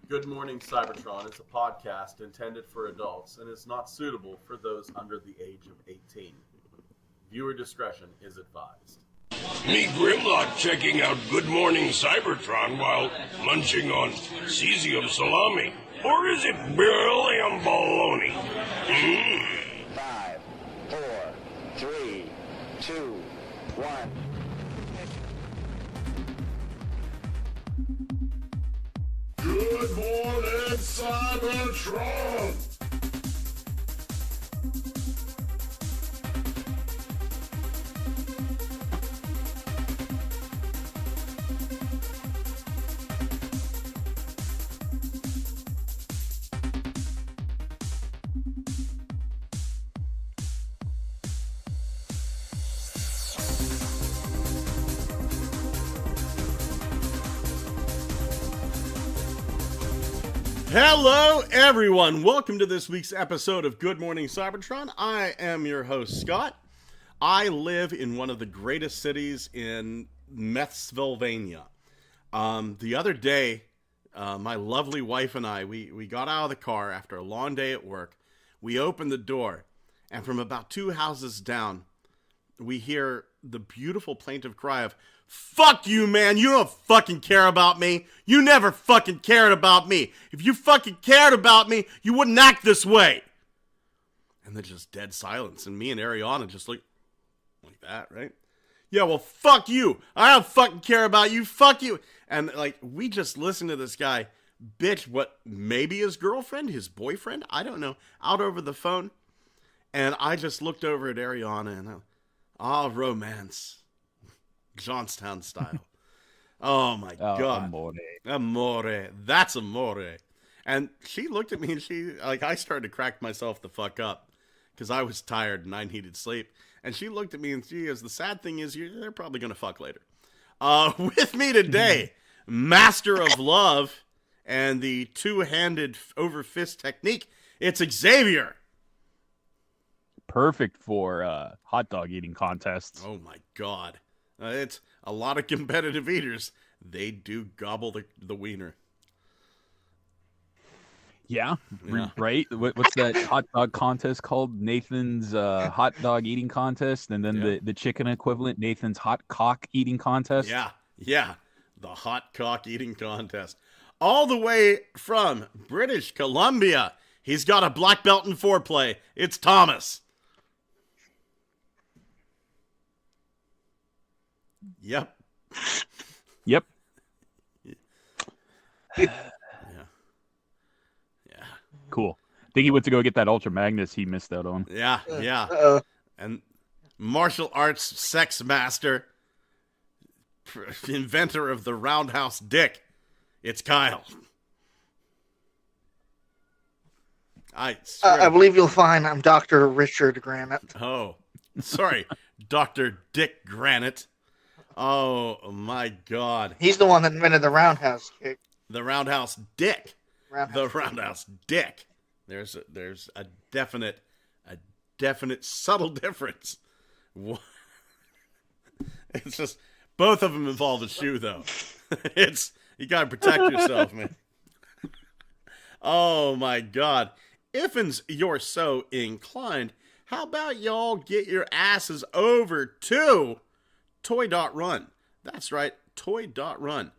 Good Morning Cybertron is a podcast intended for adults and is not suitable for those under the age of 18. Viewer discretion is advised. Me Grimlock checking out Good Morning Cybertron while munching on cesium salami. Or is it beryllium bologna? 5, 4, 3, 2, 1. Good Morning Cybertron! Hello, everyone. Welcome to this week's episode of Good Morning Cybertron. I am your host, Scott. I live in one of the greatest cities in Methsylvania. The other day, my lovely wife and I, we got out of the car after a long day at work. We opened the door, and from about 2 houses down, we hear the beautiful plaintive cry of, "Fuck you, man. You don't fucking care about me. You never fucking cared about me. If you fucking cared about me, you wouldn't act this way." And then just dead silence. And me and Ariana just like that, right? Yeah, well, fuck you. I don't fucking care about you. Fuck you. And like, we just listened to this guy bitch what maybe his girlfriend, his boyfriend, I don't know, out over the phone. And I just looked over at Ariana and romance. Johnstown style. Oh my God. Amore. That's amore. And she looked at me and I started to crack myself the fuck up because I was tired and I needed sleep. And she looked at me and she goes, "The sad thing is they're probably going to fuck later." With me today, master of love and the two-handed over fist technique, it's Xavier. Perfect for hot dog eating contests. Oh my God. It's a lot of competitive eaters. They do gobble the wiener. Yeah, right? What's that hot dog contest called? Nathan's hot dog eating contest, and then the chicken equivalent, Nathan's hot cock eating contest. Yeah, the hot cock eating contest. All the way from British Columbia, he's got a black belt in foreplay. It's Thomas. Yep. Yeah. Cool. I think he went to go get that Ultra Magnus he missed out on. Yeah. And martial arts sex master, inventor of the roundhouse dick, it's Kyle. I believe you'll find I'm Dr. Richard Granite. Oh, sorry, Dr. Dick Granite. Oh my God. He's the one that invented the roundhouse kick. The roundhouse dick. Roundhouse dick. There's a definite subtle difference. It's just both of them involve a shoe though. You gotta protect yourself, man. Oh my God. If'ns you're so inclined, how about y'all get your asses over to Toy.run. That's right, Toy.run.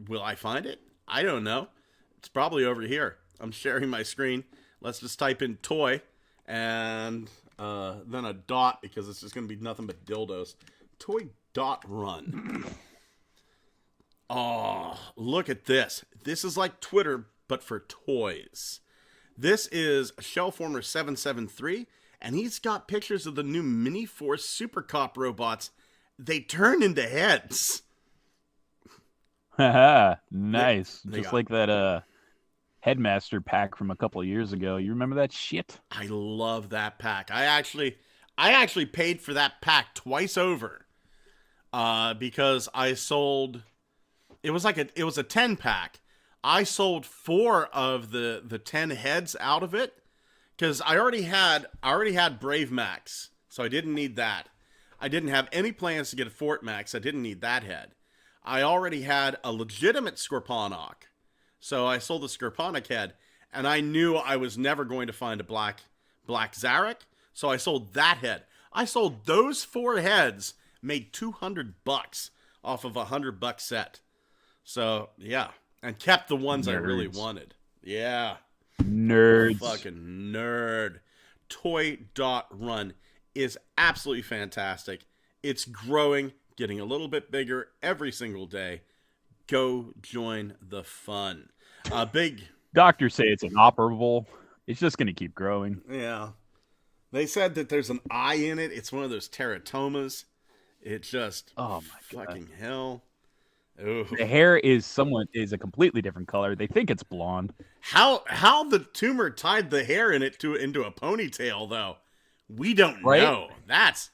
Will I find it? I don't know. It's probably over here. I'm sharing my screen. Let's just type in toy and then a dot because it's just going to be nothing but dildos. Toy.run. Oh, look at this. This is like Twitter, but for toys. This is Shellformer 773, and he's got pictures of the new Mini Force Super Cop robots. They turn into heads. Haha, nice. Just like that Headmaster pack from a couple of years ago. You remember that shit? I love that pack. I actually paid for that pack twice over. Because I sold it was a 10 pack. I sold 4 of the 10 heads out of it because I already had Brave Max, so I didn't need that. I didn't have any plans to get a Fort Max. I didn't need that head. I already had a legitimate Scorponok, So I sold the Scarponic head, and I knew I was never going to find a black Zarek, so I sold that head. I sold those 4 heads, made $200 off of a $100 set. So yeah, and kept the ones I really wanted. Yeah, Nerds. Fucking nerd. Toy.run is absolutely fantastic. It's growing, getting a little bit bigger every single day. Go join the fun. Big Doctors say it's inoperable. It's just going to keep growing. Yeah. They said that there's an eye in it. It's one of those teratomas. It just, oh my fucking hell. Ooh. The hair is a completely different color. They think it's blonde. How the tumor tied the hair in it into a ponytail, though, we don't know. That's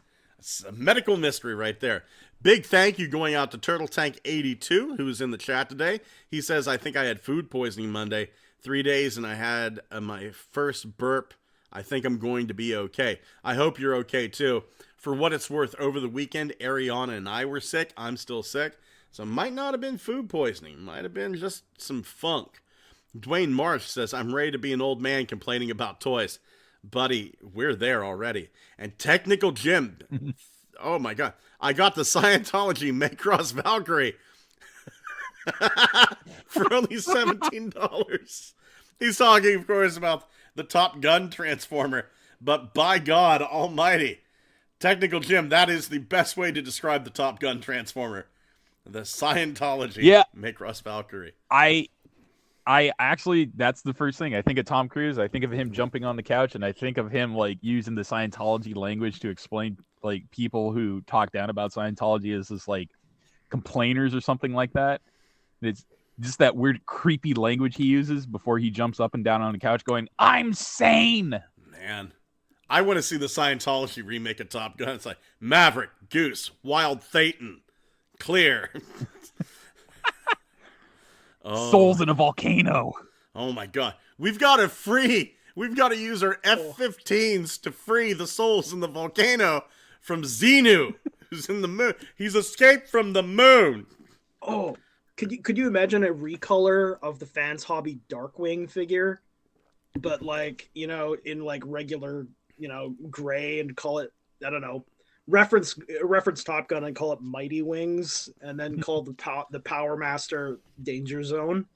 a medical mystery right there. Big thank you going out to Turtle Tank 82, who's in the chat today. He says, I think I had food poisoning Monday, 3 days, and I had my first burp. I think I'm going to be okay. I hope you're okay, too. For what it's worth, over the weekend, Ariana and I were sick. I'm still sick. So it might not have been food poisoning. It might have been just some funk. Dwayne Marsh says, I'm ready to be an old man complaining about toys. Buddy, we're there already. And Technical Jim, oh my God. I got the Scientology Macross Valkyrie for only $17. He's talking, of course, about the Top Gun Transformer. But by God almighty, Technical Jim, that is the best way to describe the Top Gun Transformer. The Scientology Macross Valkyrie. I actually, that's the first thing. I think of Tom Cruise. I think of him jumping on the couch, and I think of him like using the Scientology language to explain like people who talk down about Scientology as this like complainers or something like that. It's just that weird creepy language he uses before he jumps up and down on the couch going, I'm sane. Man, I want to see the Scientology remake of Top Gun. It's like Maverick, Goose, Wild Thetan, Clear. Souls in a volcano. Oh my God. We've got to use our F-15s to free the souls in the volcano from Xenu, who's in the moon. He's escaped from the moon. Oh, could you imagine a recolor of the Fans Hobby Darkwing figure, but like, in like regular, gray, and call it, I don't know, reference Top Gun and call it Mighty Wings, and then call the Power Master Danger Zone.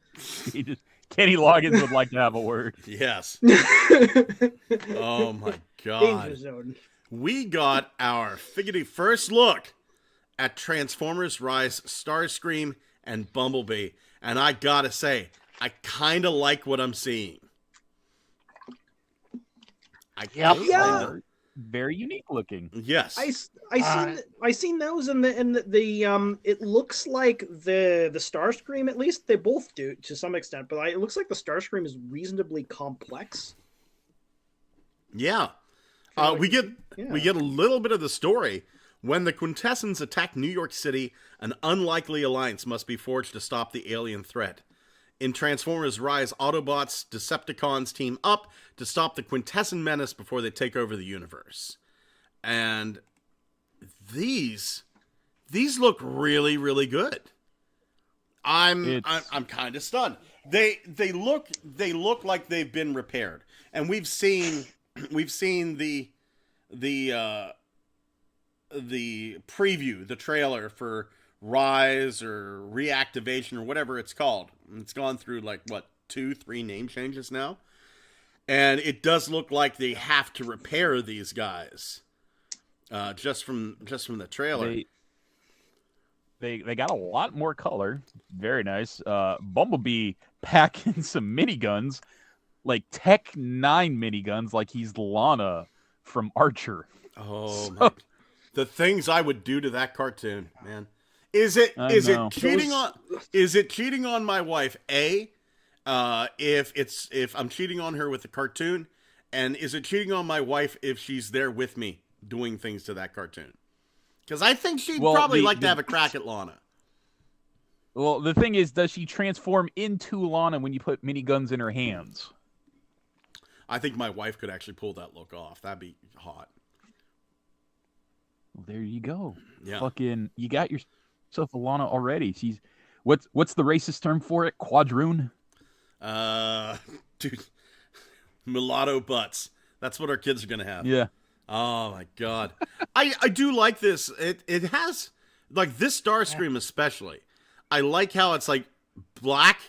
Kenny Loggins would like to have a word. Yes. Oh my God. Danger Zone. We got our first look at Transformers Rise Starscream and Bumblebee, and I gotta say, I kind of like what I'm seeing. Very unique looking. Yes, I seen those in the it looks like the Starscream, at least they both do to some extent, but it looks like the Starscream is reasonably complex. Yeah, we get a little bit of the story. When the Quintessence attack New York City, an unlikely alliance must be forged to stop the alien threat. In Transformers Rise, Autobots, Decepticons team up to stop the Quintessence menace before they take over the universe. And these look really, really good. I'm kind of stunned. They look like they've been repaired, and we've seen the preview, the trailer for Rise or Reactivation or whatever it's called. It's gone through like 2-3 name changes now, and it does look like they have to repair these guys. Just from the trailer, they got a lot more color. Very nice. Bumblebee packing some miniguns, like Tech 9 miniguns, like he's Lana from Archer. Oh, the things I would do to that cartoon, man. Is it cheating on my wife? If I'm cheating on her with the cartoon, and is it cheating on my wife if she's there with me doing things to that cartoon? Because I think she'd probably like to have a crack at Lana. Well, the thing is, does she transform into Lana when you put miniguns in her hands? I think my wife could actually pull that look off. That'd be hot. Well, there you go. Yeah. Fucking, you got yourself a Lana already. She's what's the racist term for it? Quadroon? Dude, mulatto butts. That's what our kids are gonna have. Yeah. Oh my god. I do like this. It has like this Starscream especially. I like how it's like black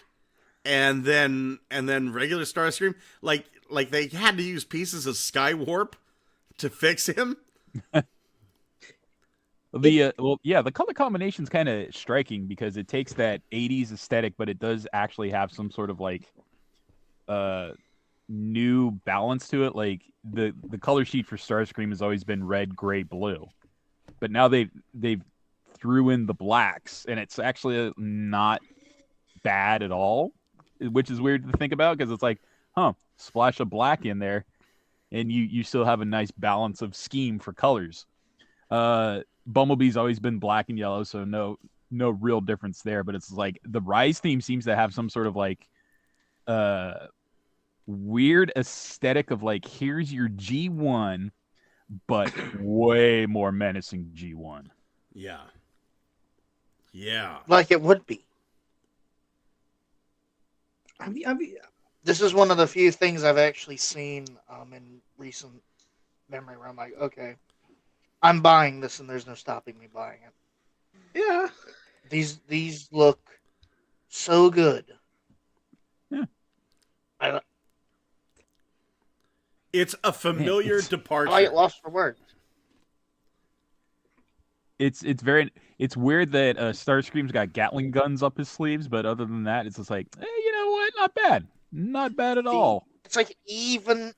and then regular Starscream. Like they had to use pieces of Skywarp to fix him. The color combination's kind of striking because it takes that 80s aesthetic, but it does actually have some sort of like new balance to it. Like the color sheet for Starscream has always been red, gray, blue, but now they've threw in the blacks, and it's actually not bad at all, which is weird to think about because it's like, splash of black in there, and you still have a nice balance of scheme for colors. Bumblebee's always been black and yellow, so no real difference there. But it's like the Rise theme seems to have some sort of like weird aesthetic of like, here's your G1, but way more menacing G1. Yeah. Yeah. Like it would be. I mean, This is one of the few things I've actually seen in recent memory where I'm like, okay, I'm buying this and there's no stopping me buying it. yeah. These look so good. Yeah. It's a familiar departure. I get lost for words. It's weird that Starscream's got Gatling guns up his sleeves, but other than that, it's just like, hey, you know what? Not bad at all. It's like even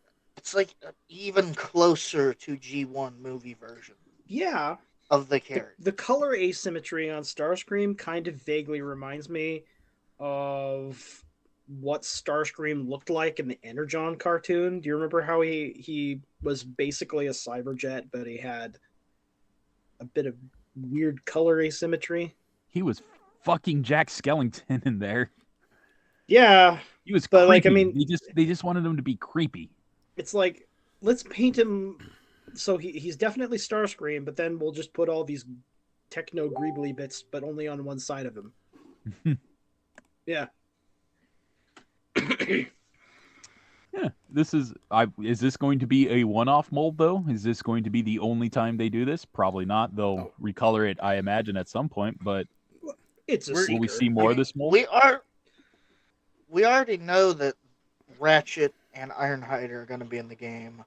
closer to G1 movie version Yeah. of the character. The color asymmetry on Starscream kind of vaguely reminds me of what Starscream looked like in the Energon cartoon. Do you remember how he was basically a cyberjet, but he had a bit of weird color asymmetry? He was fucking Jack Skellington in there. Yeah, He was but creepy. like, I mean, they just wanted him to be creepy. it's like, let's paint him so he's definitely Starscream, but then we'll just put all these techno greebly bits, but only on one side of him. Yeah. Yeah, is this going to be a one-off mold though? Is this going to be the only time they do this? Probably not. They'll recolor it, I imagine, at some point. But It's a will we seeker. see more of this mold? We already know that Ratchet and Ironhide are going to be in the game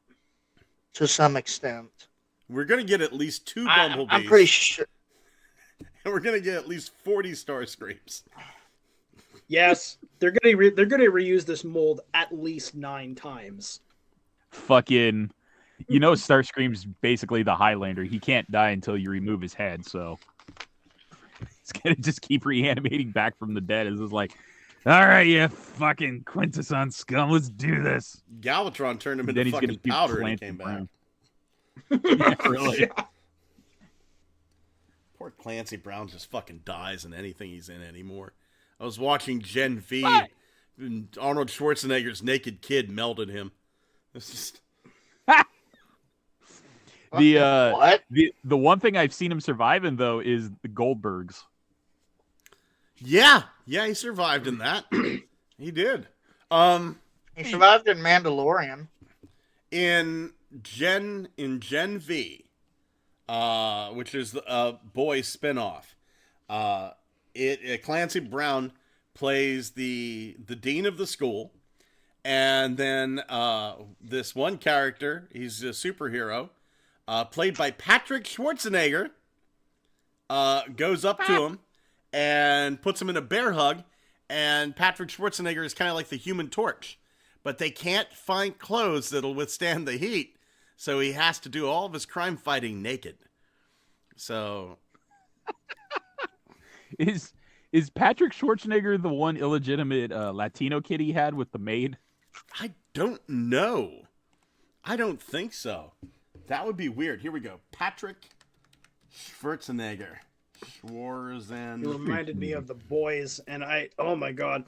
to some extent. We're going to get at least 2 Bumblebees. I'm pretty sure. And we're going to get at least 40 Starscreams. Yes, they're gonna reuse this mold at least 9 times. Fucking, Starscream's basically the Highlander. He can't die until you remove his head. So it's gonna just keep reanimating back from the dead. It's just like, all right, you fucking Quintesson scum, let's do this. Galvatron turned him And then into he's gonna fucking shoot powder and he Clancy came back. Brown. Yeah, really. Yeah. Poor Clancy Brown just fucking dies in anything he's in anymore. I was watching Gen V, and Arnold Schwarzenegger's naked kid melted him. It's just... What? The one thing I've seen him survive in though is the Goldbergs. Yeah, he survived in that. He did. He survived in Mandalorian. In Gen V, which is the boy spinoff, Clancy Brown plays the dean of the school, and then this one character, he's a superhero, played by Patrick Schwarzenegger, goes up to him and puts him in a bear hug, and Patrick Schwarzenegger is kind of like the Human Torch, but they can't find clothes that'll withstand the heat, so he has to do all of his crime fighting naked. So... Is Patrick Schwarzenegger the one illegitimate Latino kid he had with the maid? I don't know. I don't think so. That would be weird. Here we go. Patrick Schwarzenegger. It reminded me of The Boys, and oh my god.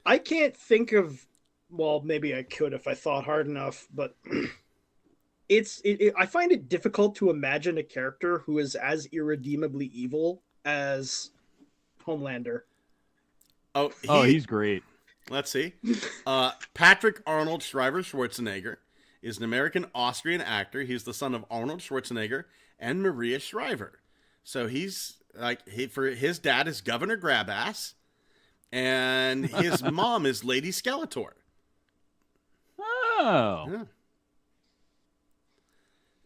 I can't think of, well, maybe I could if I thought hard enough, but I find it difficult to imagine a character who is as irredeemably evil as Homelander. Oh, he's great. Let's see. Patrick Arnold Shriver Schwarzenegger is an American-Austrian actor. He's the son of Arnold Schwarzenegger and Maria Shriver. So he's like, his dad is Governor Grabass, and his mom is Lady Skeletor. Oh.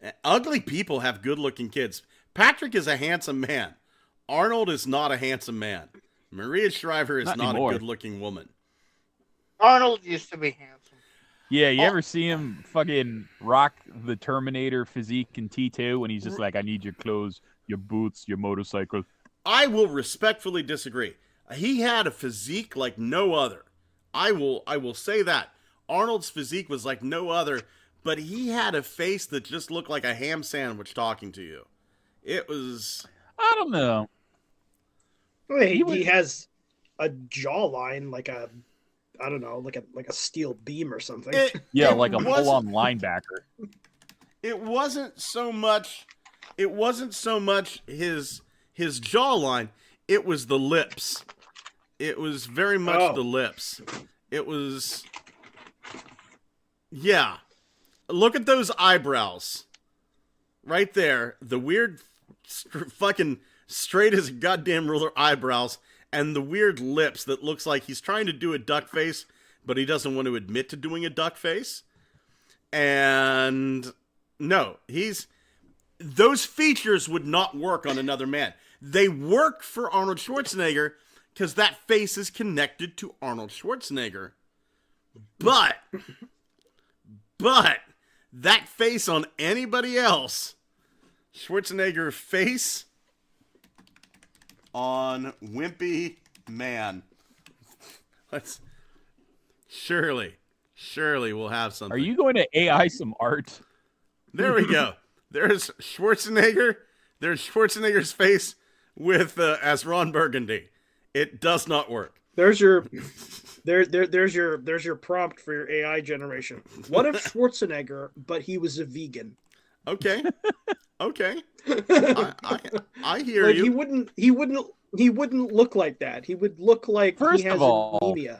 Yeah. Ugly people have good-looking kids. Patrick is a handsome man. Arnold is not a handsome man. Maria Shriver is not a good-looking woman. Arnold used to be handsome. Yeah, you ever see him fucking rock the Terminator physique in T2 when he's just like, I need your clothes, your boots, your motorcycle? I will respectfully disagree. He had a physique like no other. I will say that. Arnold's physique was like no other, but he had a face that just looked like a ham sandwich talking to you. It was... I don't know. He has a jawline like a, I don't know, like a steel beam or something. Like a full-on linebacker. It wasn't so much his jawline. It was the lips. It was very much the lips. It was... Yeah. Look at those eyebrows. Right there. The weird fucking straight as a goddamn ruler eyebrows and the weird lips that looks like he's trying to do a duck face, but he doesn't want to admit to doing a duck face. And no, those features would not work on another man. They work for Arnold Schwarzenegger because that face is connected to Arnold Schwarzenegger. But that face on anybody else, Schwarzenegger face on wimpy man. Surely we'll have something. Are you going to AI some art? There we go. There's Schwarzenegger. There's Schwarzenegger's face with as Ron Burgundy. It does not work. There's your prompt for your AI generation. What if Schwarzenegger, but he was a vegan? Okay. I hear like, you. He wouldn't look like that. He would look like First he has of all, anemia.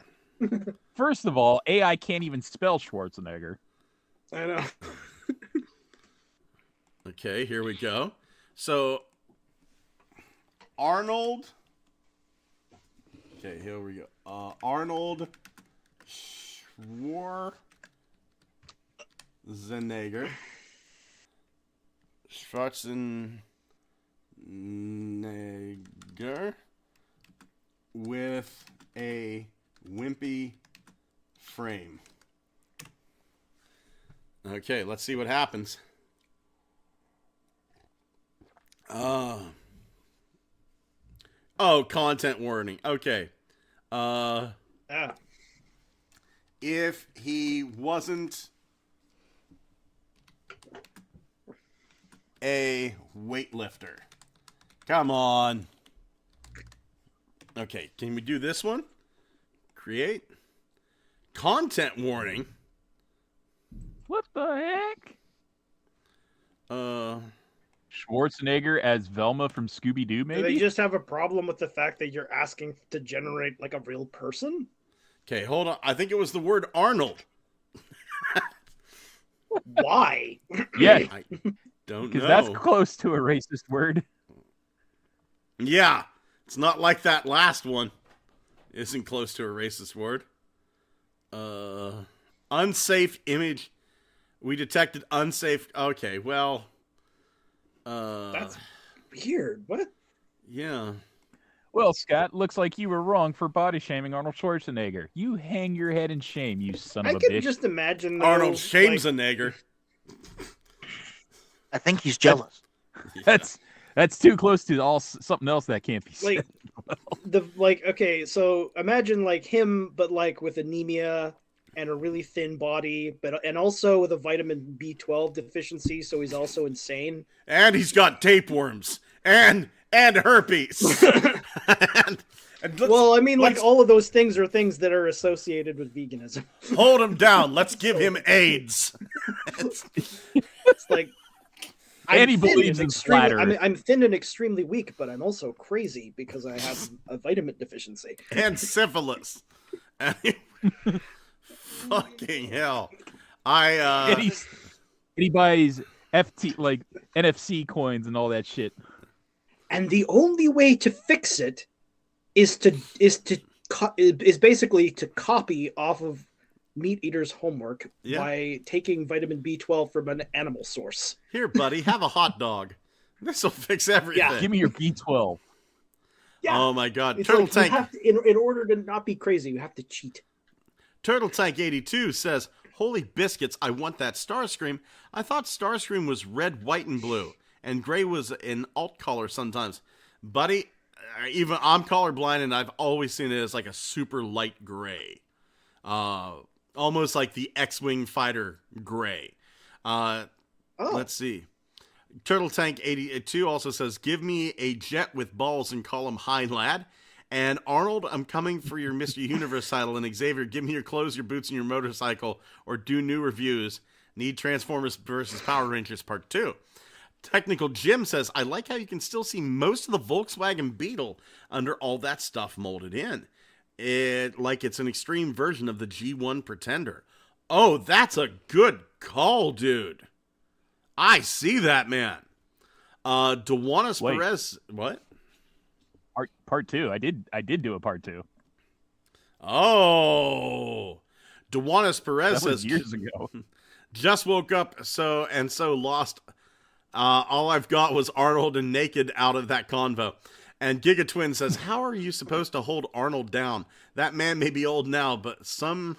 First of all, AI can't even spell Schwarzenegger. I know. Okay, here we go. So Arnold. Okay, here we go. Arnold Schwarzenegger. Schwarzenegger with a wimpy frame. Okay, let's see what happens. Content warning. Okay. If he wasn't a weightlifter. Come on. Okay, can we do this one? Create. Content warning. What the heck? Schwarzenegger as Velma from Scooby-Doo, maybe? Do they just have a problem with the fact that you're asking to generate like a real person? Okay, hold on. I think it was the word Arnold. Why? Yeah, I don't know. because that's close to a racist word. Yeah, it's not like that last one. Isn't close to a racist word. Unsafe image. We detected unsafe. Okay, well. That's weird. What? Yeah. Well, Scott, looks like you were wrong for body shaming Arnold Schwarzenegger. You hang your head in shame, you son of I a could bitch. just imagine though, Arnold shames like, a nigger. I think he's jealous. That's too close to something else that can't be said. Okay, so imagine like him, but like with anemia and a really thin body, and also with a vitamin B12 deficiency, so he's also insane. And he's got tapeworms and herpes. Well, I mean, like all of those things are things that are associated with veganism. Hold him down. Let's give him AIDS. It's like And he believes in flat Earth. I'm thin and extremely weak, but I'm also crazy because I have a vitamin deficiency. And syphilis. Fucking hell. And he buys FT like NFC coins and all that shit. And the only way to fix it is basically to copy off of Meat Eater's homework by taking vitamin B12 from an animal source. Here, buddy, have a hot dog. This will fix everything. Yeah. Give me your B12. Yeah. Oh my God. It's Turtle like you Tank. have to, in order to not be crazy, you have to cheat. Turtle Tank 82 says, "Holy biscuits, I want that Starscream. I thought Starscream was red, white, and blue, and gray was an alt color sometimes. Buddy, even I'm colorblind, and I've always seen it as like a super light gray. Almost like the X-Wing fighter gray. Let's see. Turtle Tank 82 also says, "Give me a jet with balls and call him High Lad. And Arnold, I'm coming for your Mr. Universe title. And Xavier, give me your clothes, your boots, and your motorcycle, or do new reviews. Need Transformers versus Power Rangers Part 2. Technical Jim says, "I like how you can still see most of the Volkswagen Beetle under all that stuff molded in. Like it's an extreme version of the G1 Pretender." Oh, that's a good call, dude. I see that, man. Dewanis Perez, what? Part 2. I did do a part 2. Oh, Dewanis Perez That was says, years ago. "Just woke up so lost. All I've got was Arnold and naked out of that convo." And Gigatwin says, "How are you supposed to hold Arnold down? That man may be old now, but some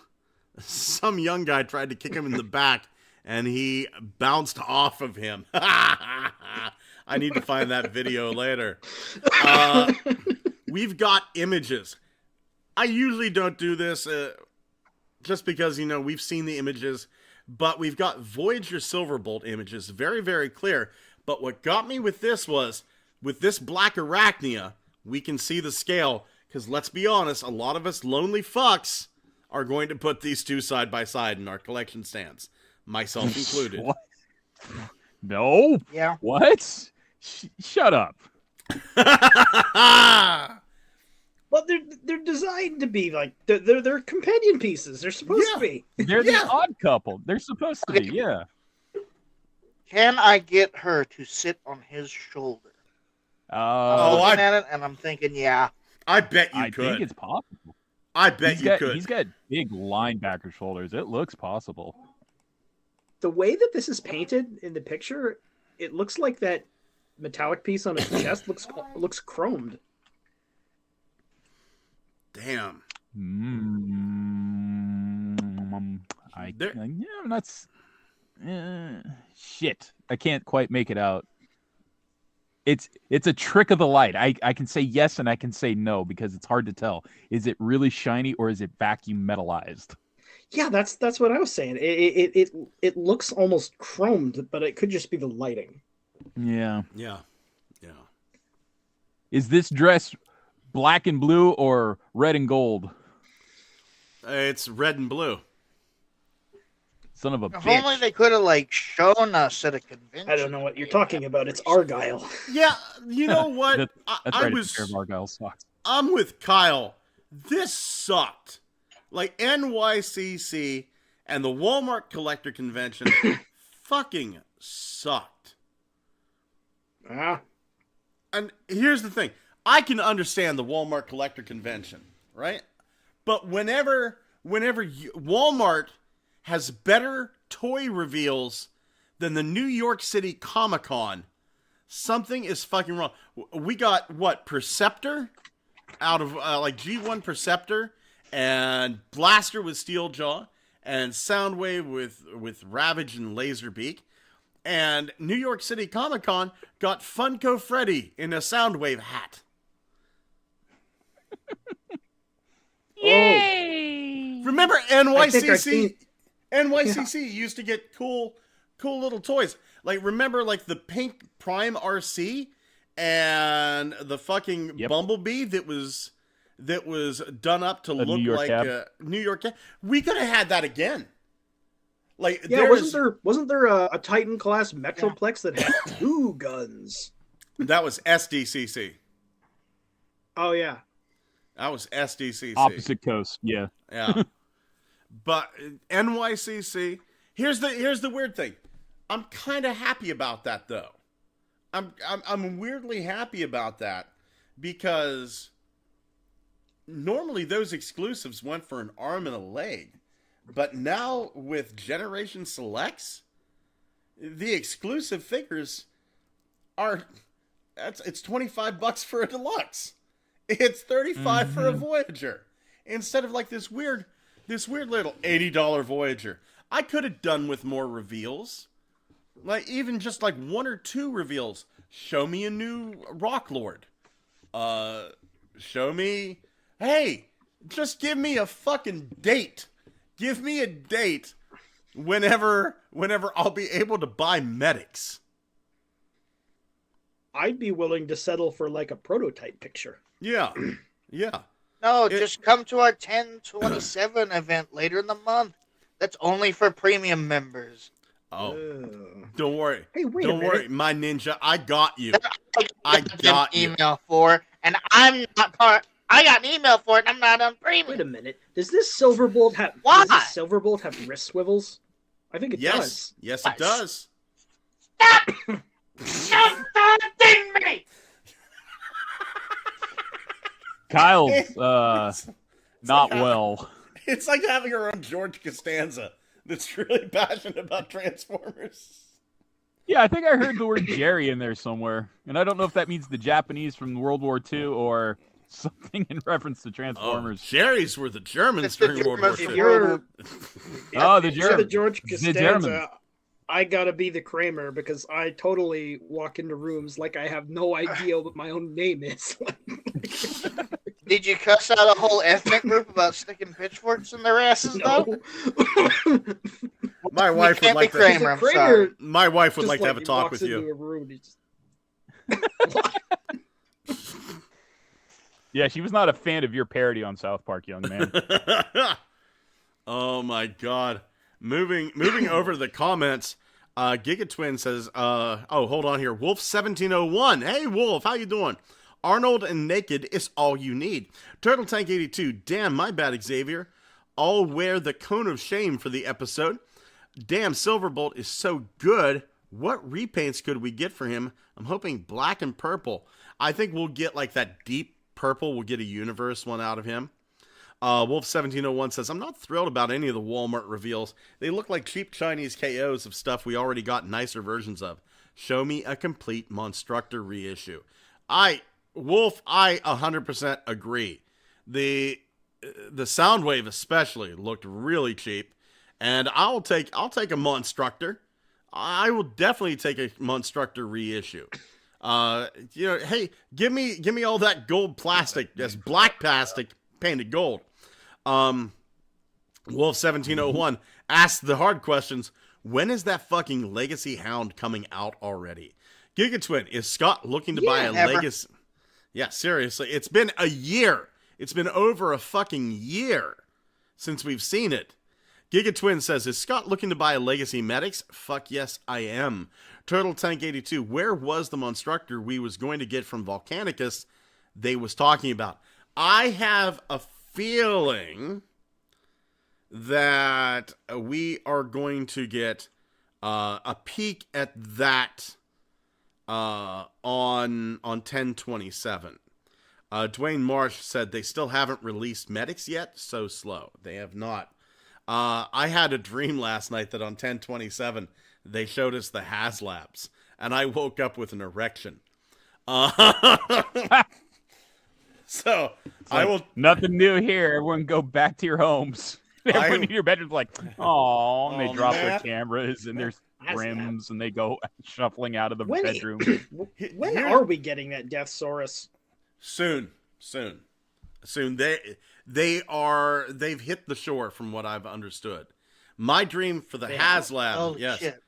young guy tried to kick him in the back, and he bounced off of him." I need to find that video later. We've got images. I usually don't do this just because, we've seen the images, but we've got Voyager Silverbolt images, very, very clear. But what got me with this was, with this Black Arachnia, we can see the scale, because let's be honest, a lot of us lonely fucks are going to put these two side by side in our collection stands, myself included. What? No. Yeah. What? Shut up. Well, they're designed to be like they're companion pieces. They're supposed to be. They're the odd couple. They're supposed to be. Yeah. Can I get her to sit on his shoulder? I'm looking at it and I'm thinking, yeah. I bet you I could. think it's possible. I bet you could. He's got big linebacker shoulders. It looks possible. The way that this is painted in the picture, it looks like that metallic piece on his chest looks chromed. Damn. Shit. I can't quite make it out. It's a trick of the light. I can say yes and I can say no because it's hard to tell. Is it really shiny or is it vacuum metallized? Yeah, that's what I was saying. It looks almost chromed, but it could just be the lighting. Yeah. Yeah. Is this dress black and blue or red and gold? It's red and blue. Son of a If bitch. only they could have shown us at a convention. I don't know what you're talking about. It's Argyle. Yeah, you know what? That's right. It's a pair of Argyle socks. I'm with Kyle. This sucked. Like NYCC and the Walmart Collector Convention fucking sucked. Ah. And here's the thing. I can understand the Walmart Collector Convention, right? But whenever Walmart has better toy reveals than the New York City Comic-Con, something is fucking wrong. We got, Perceptor? Out of, G1 Perceptor, and Blaster with Steeljaw, and Soundwave with Ravage and Laserbeak. And New York City Comic-Con got Funko Freddy in a Soundwave hat. Yay! Remember NYCC? I've NYCC used to get cool little toys. Remember the pink Prime RC and the fucking Bumblebee that was done up to look like a New York Cab? We could have had that again. Wasn't there a Titan class Metroplex that had 2 guns? That was SDCC. Oh yeah. That was SDCC. Opposite coast, yeah. Yeah. But NYCC, here's the weird thing. I'm kind of happy about that though. I'm weirdly happy about that because normally those exclusives went for an arm and a leg, but now with Generation Selects, the exclusive figures it's $25 for a deluxe. It's $35 for a Voyager instead of like this weird little $80 Voyager. I could have done with more reveals. Like, even just like 1 or 2 reveals. Show me a new Rock Lord. Show me... Hey, just give me a fucking date. Give me a date whenever I'll be able to buy medics. I'd be willing to settle for like a prototype picture. Yeah. Yeah. No, just come to our 1027 event later in the month. That's only for premium members. Oh, don't worry. Hey, wait don't a minute. worry, my ninja. I got you. I got you. Email for, and I'm not part. I got an email for it. And I'm not on premium. Wait a minute. Does this Silverbolt have? Why? Does this Silverbolt have wrist swivels? I think it does. Yes, it does. Stop! Stop taunting me! Kyle's not like well. It's like having our own George Costanza that's really passionate about Transformers. Yeah, I think I heard the word Jerry in there somewhere, and I don't know if that means the Japanese from World War II or something in reference to Transformers. Jerry's were the Germans It's the during World Germans. War If II. you're Oh, the if you're the German. George The German. Costanza, I gotta be the Kramer because I totally walk into rooms like I have no idea what my own name is. Did you cuss out a whole ethnic group about sticking pitchforks in their asses, though? No. My wife would can't like be to. Kramer, I'm sorry. My wife would Just like to have a he talk walks with into you. a room, he just- Yeah, she was not a fan of your parody on South Park, young man. Oh my god. Moving over to the comments, Gigatwin says, hold on here. Wolf1701. Hey Wolf, how you doing? Arnold and Naked is all you need. Turtle Tank 82. Damn, my bad, Xavier. I'll wear the cone of shame for the episode. Damn, Silverbolt is so good. What repaints could we get for him? I'm hoping black and purple. I think we'll get like that deep purple. We'll get a universe one out of him. Wolf1701 says, I'm not thrilled about any of the Walmart reveals. They look like cheap Chinese KOs of stuff we already got nicer versions of. Show me a complete Monstructor reissue. Wolf, I 100% agree. The Soundwave especially looked really cheap, and I'll take a Monstructor. I will definitely take a Monstructor reissue. Hey, give me all that gold plastic, that's black plastic painted gold. Wolf1701 asked the hard questions. When is that fucking Legacy Hound coming out already? Gigatwin, is Scott looking to buy a never. Legacy? Yeah, seriously. It's been a year. It's been over a fucking year since we've seen it. Gigatwin says, is Scott looking to buy a Legacy Medics? Fuck yes, I am. Turtle Tank 82, where was the Monstructor we was going to get from Volcanicus they was talking about? I have a feeling that we are going to get a peek at that on 10/27. Dwayne Marsh said they still haven't released Medics yet. So slow. They have not. I had a dream last night that on 10/27 they showed us the HasLabs, and I woke up with an erection. So I will. Nothing new here. Everyone go back to your homes. Everyone in your bedroom's like, oh, and they drop their cameras and their rims, and they go shuffling out of the bedroom. When are we getting that Deathsaurus? Soon. They've hit the shore from what I've understood. My dream for the HasLab, Oh, yes, shit.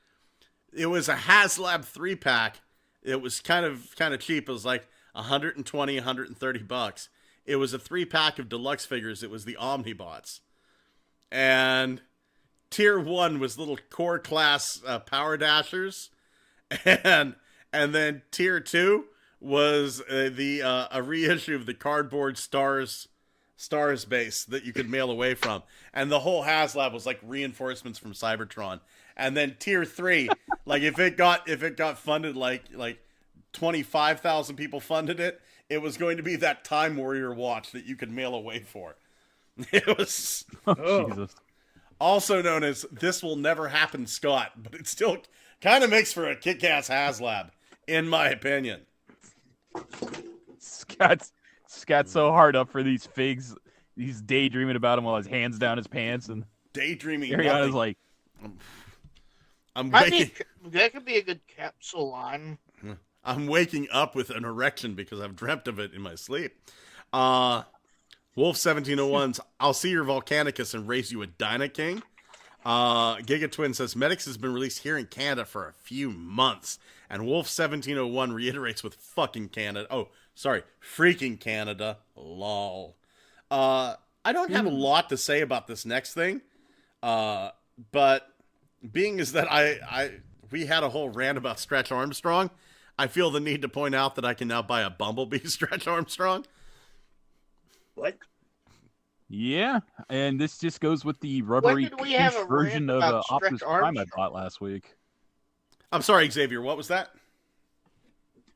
it was a HasLab 3-pack. It was kind of cheap. It was like $120, $130. It was a 3-pack of deluxe figures. It was the Omnibots, and Tier 1 was little core class Power Dashers, and then Tier 2 was a reissue of the Cardboard Stars Stars base that you could mail away from, and the whole HasLab was like reinforcements from Cybertron. And then Tier 3, like if it got funded, like 25,000 people funded it, it was going to be that Time Warrior watch that you could mail away for. It was Jesus. also known as "This Will Never Happen, Scott," but it still kind of makes for a kick-ass HasLab, in my opinion. Scott's so hard up for these figs. He's daydreaming about him while his hands down his pants, and Daydreaming. Ariana's like, I'm Might waking. be, that could be a good capsule line. I'm waking up with an erection because I've dreamt of it in my sleep. Wolf 1701's I'll see your Volcanicus and raise you a Dyna King. Giga Twin says Medics has been released here in Canada for a few months. And Wolf 1701 reiterates with fucking Canada. Oh, sorry, freaking Canada. Lol. I don't have a lot to say about this next thing. But being is that we had a whole rant about Stretch Armstrong, I feel the need to point out that I can now buy a Bumblebee Stretch Armstrong. What? yeah, and this just goes with the rubbery did we have koosh a version rant of about Optimus Stretch Prime I Armstrong? bought last week. I'm sorry, Xavier, what was that?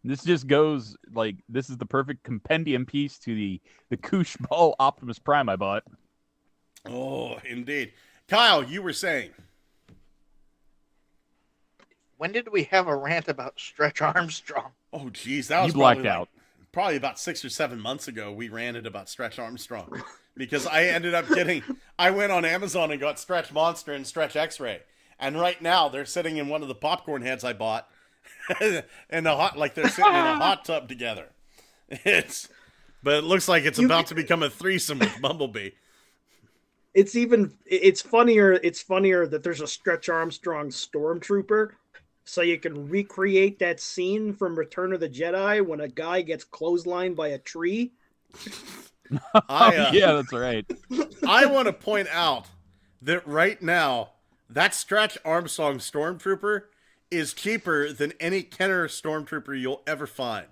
This just goes like this is the perfect compendium piece to the koosh ball Optimus Prime I bought. Oh, indeed. Kyle, you were saying. When did we have a rant about Stretch Armstrong? Oh, geez, that was You blacked probably out. Probably about 6 or 7 months ago, we ranted about Stretch Armstrong. Because I ended up I went on Amazon and got Stretch Monster and Stretch X-Ray. And right now, they're sitting in one of the popcorn heads I bought. They're sitting in a hot tub together. But it looks like it's about to become a threesome with Bumblebee. It's funnier that there's a Stretch Armstrong stormtrooper, so you can recreate that scene from Return of the Jedi when a guy gets clotheslined by a tree. Yeah, that's right. I want to point out that right now, that Stretch Armstrong Stormtrooper is cheaper than any Kenner Stormtrooper you'll ever find.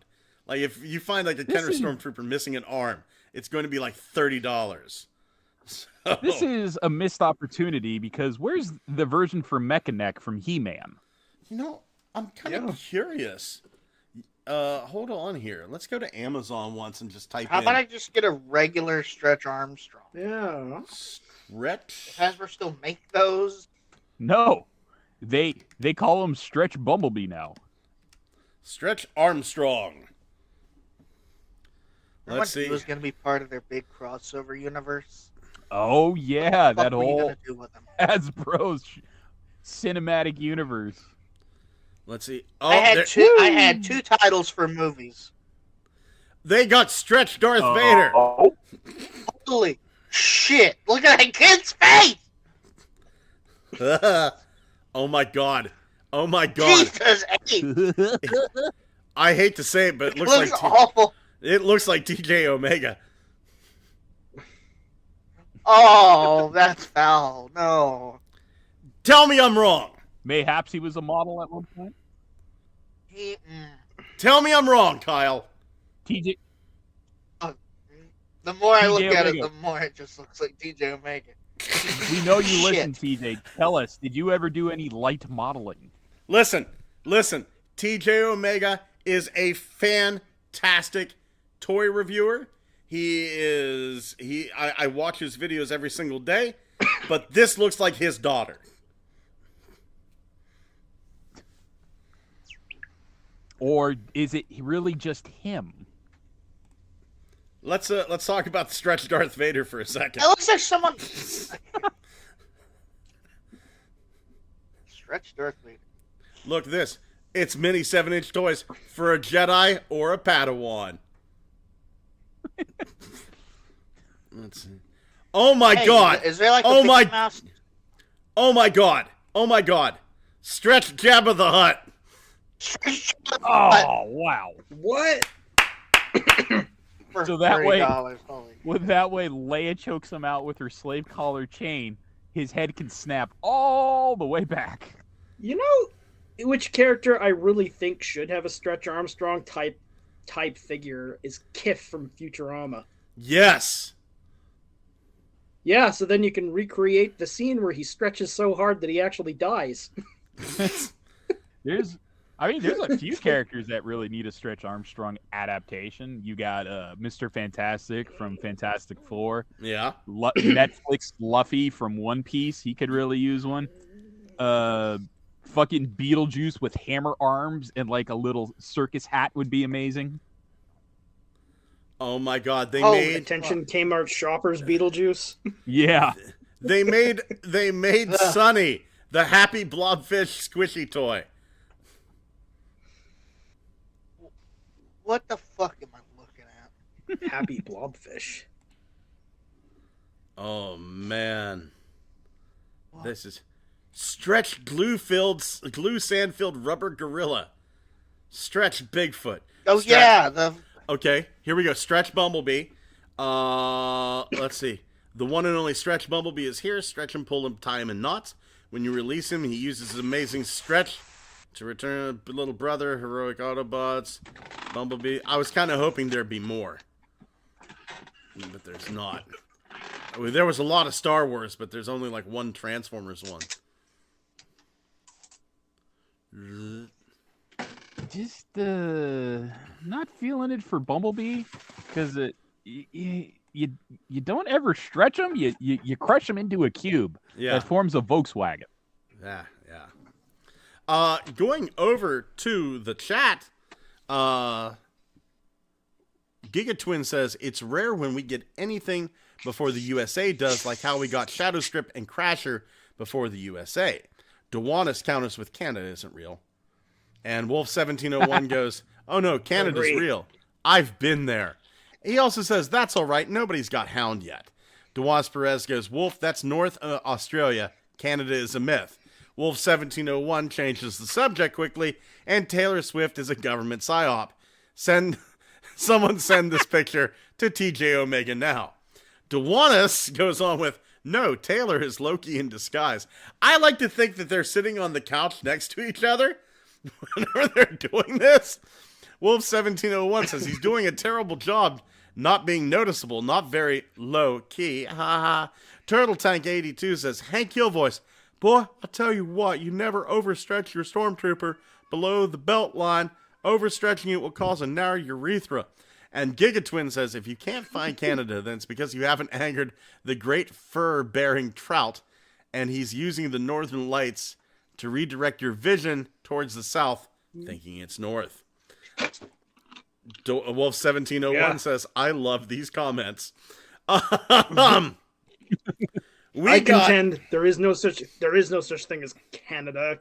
Like, if you find, like, a Kenner Stormtrooper missing an arm, it's going to be, like, $30. So, This is a missed opportunity because where's the version for Mechanic from He-Man? you know, I'm kind of curious. Hold on here. Let's go to Amazon once and just type How in about I just get a regular Stretch Armstrong? Yeah. Stretch. Does Hasbro still make those? No, they call him Stretch Bumblebee now. Stretch Armstrong. Remember Let's when see. he was going to be part of their big crossover universe? Oh yeah, What that were you whole gonna do with him? Hasbro's cinematic universe. Let's see. Oh, I had there- I had two titles for movies. they got Stretch Darth Vader. Holy shit! Look at that kid's face! Oh my god. Oh my god. Jesus H! I hate to say it, but it It looks looks like awful. it looks like DJ Omega. Oh, that's foul. No. Tell me I'm wrong. Mayhaps he was a model at one point. Tell me I'm wrong, Kyle. TJ, The more I DJ look at it, Omega. the more it just looks like DJ Omega. we know you Shit. listen, TJ. Tell us, did you ever do any light modeling? Listen. TJ Omega is a fantastic toy reviewer. I watch his videos every single day, but this looks like his daughter. Or is it really just him? Let's talk about the Stretch Darth Vader for a second. It looks like someone. Stretch Darth Vader. Look at this. It's mini 7-inch toys for a Jedi or a Padawan. Let's see. Oh my Hey, god. Is there like a Oh Mickey my- Mouse? Oh my god. Oh my god. Stretch Jabba the Hutt. Oh, wow. What? For So that way- $30. Holy. With that way, Leia chokes him out with her slave collar chain. His head can snap all the way back. You know which character I really think should have a Stretch Armstrong type figure is Kif from Futurama. Yes. Yeah, so then you can recreate the scene where he stretches so hard that he actually dies. There's a few characters that really need a Stretch Armstrong adaptation. You got Mr. Fantastic from Fantastic Four. Yeah. Netflix Luffy from One Piece. He could really use one. Fucking Beetlejuice with hammer arms and like a little circus hat would be amazing. Oh my God! Attention, Kmart shoppers, Beetlejuice. Yeah. They made Sonny the happy blobfish squishy toy. What the fuck am I looking at? Happy blobfish. Oh man, this is Stretch glue sand-filled rubber gorilla. Stretch Bigfoot. Oh Stretch, yeah, Okay, here we go. Stretch Bumblebee. Let's see. The one and only Stretch Bumblebee is here. Stretch him, pull him, tie him in knots. When you release him, he uses his amazing stretch to return a little brother, heroic Autobots, Bumblebee. I was kind of hoping there'd be more, but there's not. I mean, there was a lot of Star Wars, but there's only like one Transformers one. Just not feeling it for Bumblebee because you don't ever stretch them. You crush them into a cube that forms a Volkswagen. Yeah. Going over to the chat, Gigatwin says it's rare when we get anything before the USA does, like how we got Shadowstrip and Crasher before the USA. Dewanis counters with Canada isn't real. And Wolf1701 goes, oh no, Canada's real. I've been there. He also says, that's all right. Nobody's got Hound yet. Dewas Perez goes, Wolf, that's North Australia. Canada is a myth. Wolf1701 changes the subject quickly, and Taylor Swift is a government psyop. Someone send this picture to TJ Omega now. Dewanis goes on with, no, Taylor is Loki in disguise. I like to think that they're sitting on the couch next to each other whenever they're doing this. Wolf1701 says he's doing a terrible job not being noticeable, not very low key. Ha ha. Turtle Tank 82 says, Hank Hill voice, boy, I tell you what, you never overstretch your stormtrooper below the belt line. Overstretching it will cause a narrow urethra. And Gigatwin says, if you can't find Canada, then it's because you haven't angered the great fur-bearing trout, and he's using the northern lights to redirect your vision towards the south, thinking it's north. Wolf1701 says, I love these comments. I contend there is no such thing as Canada.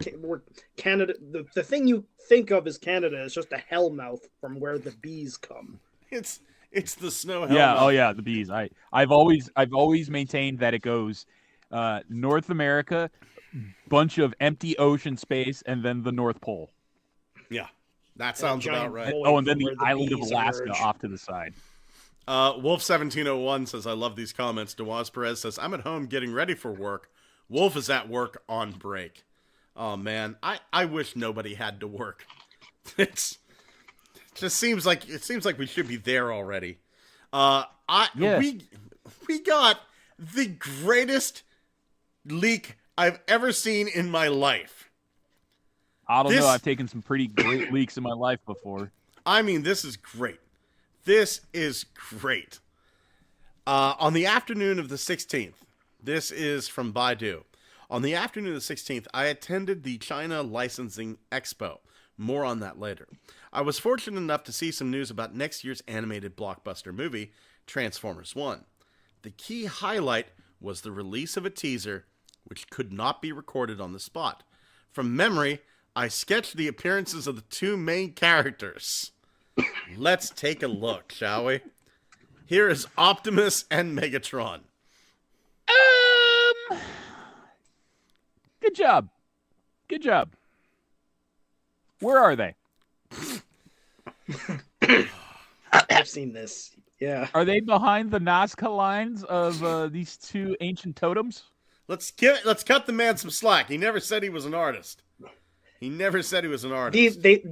Canada, the thing you think of as Canada is just a hellmouth from where the bees come. It's the snow hellmouth. Yeah, oh yeah, the bees. I've always maintained that it goes North America, bunch of empty ocean space, and then the North Pole. Yeah, that sounds about right. Oh, and then the island of Alaska off to the side. Wolf1701 says, I love these comments. Dewas Perez says, I'm at home getting ready for work. Wolf is at work on break. Oh, man. I wish nobody had to work. It seems like we should be there already. We got the greatest leak I've ever seen in my life. I don't know. I've taken some pretty great leaks in my life before. I mean, this is great. This is great. On the afternoon of the 16th, this is from Baidu. On the afternoon of the 16th, I attended the China Licensing Expo. More on that later. I was fortunate enough to see some news about next year's animated blockbuster movie, Transformers 1. The key highlight was the release of a teaser, which could not be recorded on the spot. From memory, I sketched the appearances of the two main characters. Let's take a look, shall we? Here is Optimus and Megatron. Good job. Good job. Where are they? I've seen this. Yeah. Are they behind the Nazca lines of these two ancient totems? Let's cut the man some slack. He never said he was an artist. They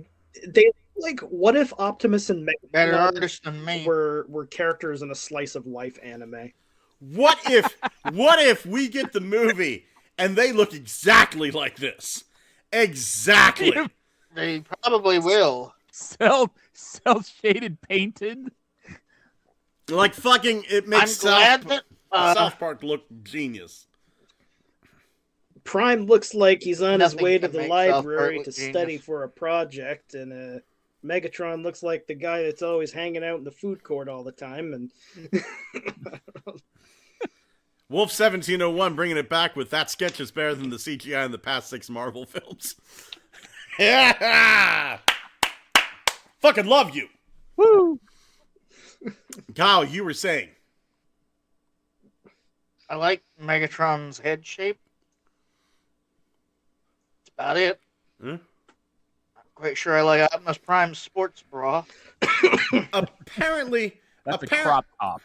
like, what if Optimus and better Megatron artist than me were characters in a slice of life anime? What if we get the movie and they look exactly like this? Exactly. They probably will. Cell shaded painted. Like fucking, it makes I'm glad that South Park look genius. Prime looks like he's on his Nothing way to can the make South Park library look to genius. study for a project, and Megatron looks like the guy that's always hanging out in the food court all the time. And Wolf 1701 bringing it back with that sketch is better than the CGI in the past 6 Marvel films. Yeah! Fucking love you. Woo! Kyle, you were saying. I like Megatron's head shape. That's about it. Hmm? I'm quite sure I like Optimus Prime's sports bra. Apparently, That's a crop top.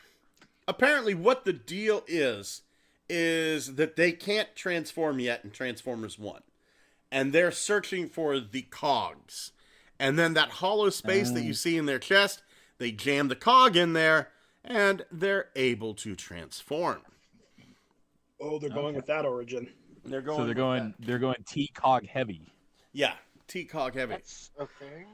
apparently what the deal is that they can't transform yet in Transformers 1. And they're searching for the cogs. And then that hollow space that you see in their chest, they jam the cog in there, and they're able to transform. oh, they're going with that origin. They're going. So they're going T-Cog heavy. Yeah, T-cog heavy. That's okay.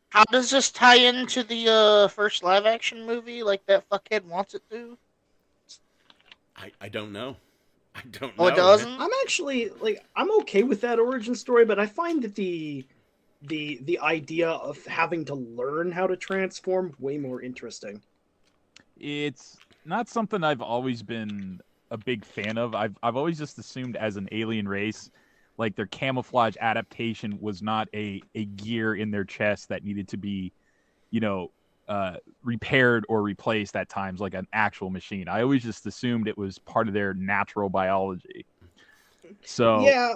How does this tie into the first live-action movie like that fuckhead wants it to? I don't know. I don't know. Oh, it doesn't? I'm actually I'm okay with that origin story, but I find that the idea of having to learn how to transform way more interesting. It's not something I've always been a big fan of. I've always just assumed as an alien race, like their camouflage adaptation was not a gear in their chest that needed to be, repaired or replaced at times like an actual machine. I always just assumed it was part of their natural biology. So Yeah,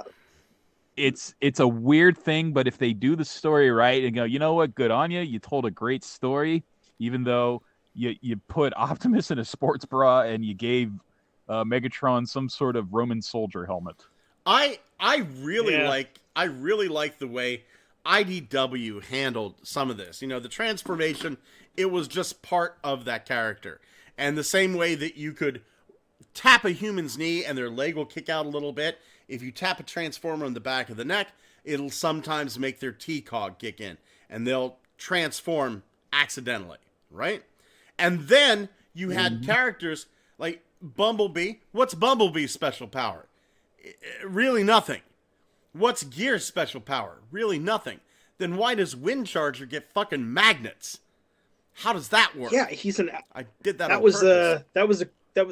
it's a weird thing, but if they do the story right and go, you know what, good on you, you told a great story, even though you put Optimus in a sports bra and you gave Megatron some sort of Roman soldier helmet. I really Yeah. like the way IDW handled some of this. The transformation, it was just part of that character. And the same way that you could tap a human's knee and their leg will kick out a little bit, if you tap a transformer on the back of the neck, it'll sometimes make their T-cog kick in and they'll transform accidentally, right? And then you had characters like Bumblebee. What's Bumblebee's special power? Really nothing. What's Gear's special power? Really nothing. Then why does Windcharger get fucking magnets? How does that work? yeah, he's an. I did that. That on was purpose.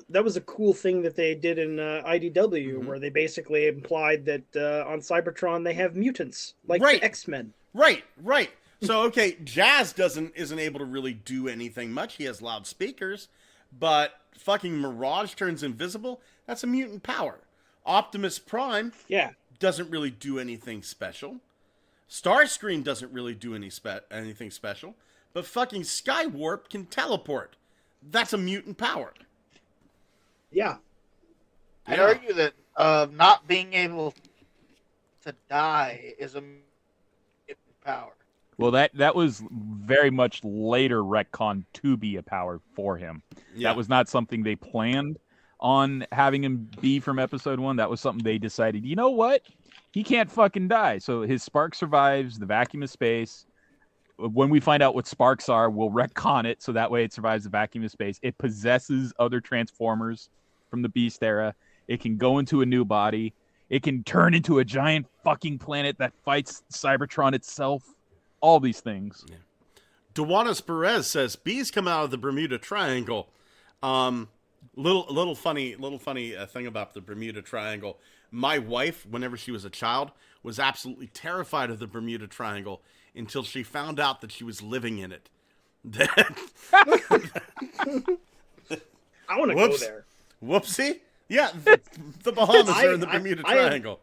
that was a cool thing that they did in IDW, where they basically implied that on Cybertron they have mutants like Right. the X-Men. Right. So okay, Jazz isn't able to really do anything much. He has loudspeakers, but fucking Mirage turns invisible. That's a mutant power. Optimus Prime Yeah, doesn't really do anything special. Starscream doesn't really do anything special. But fucking Skywarp can teleport. That's a mutant power. yeah. I'd Yeah. argue that not being able to die is a mutant power. Well, that was very much later retcon to be a power for him. Yeah. That was not something they planned on having him be from episode 1. That was something they decided, you know what? He can't fucking die. So his spark survives the vacuum of space. When we find out what sparks are, we'll retcon it so that way it survives the vacuum of space. It possesses other Transformers from the Beast era. It can go into a new body. It can turn into a giant fucking planet that fights Cybertron itself. All these things. Duanis Perez says bees come out of the Bermuda Triangle. Little funny thing about the Bermuda Triangle. My wife, whenever she was a child, was absolutely terrified of the Bermuda Triangle until she found out that she was living in it. I want to go Whoops. there. Whoopsie. Yeah, the Bahamas are in the Bermuda Triangle.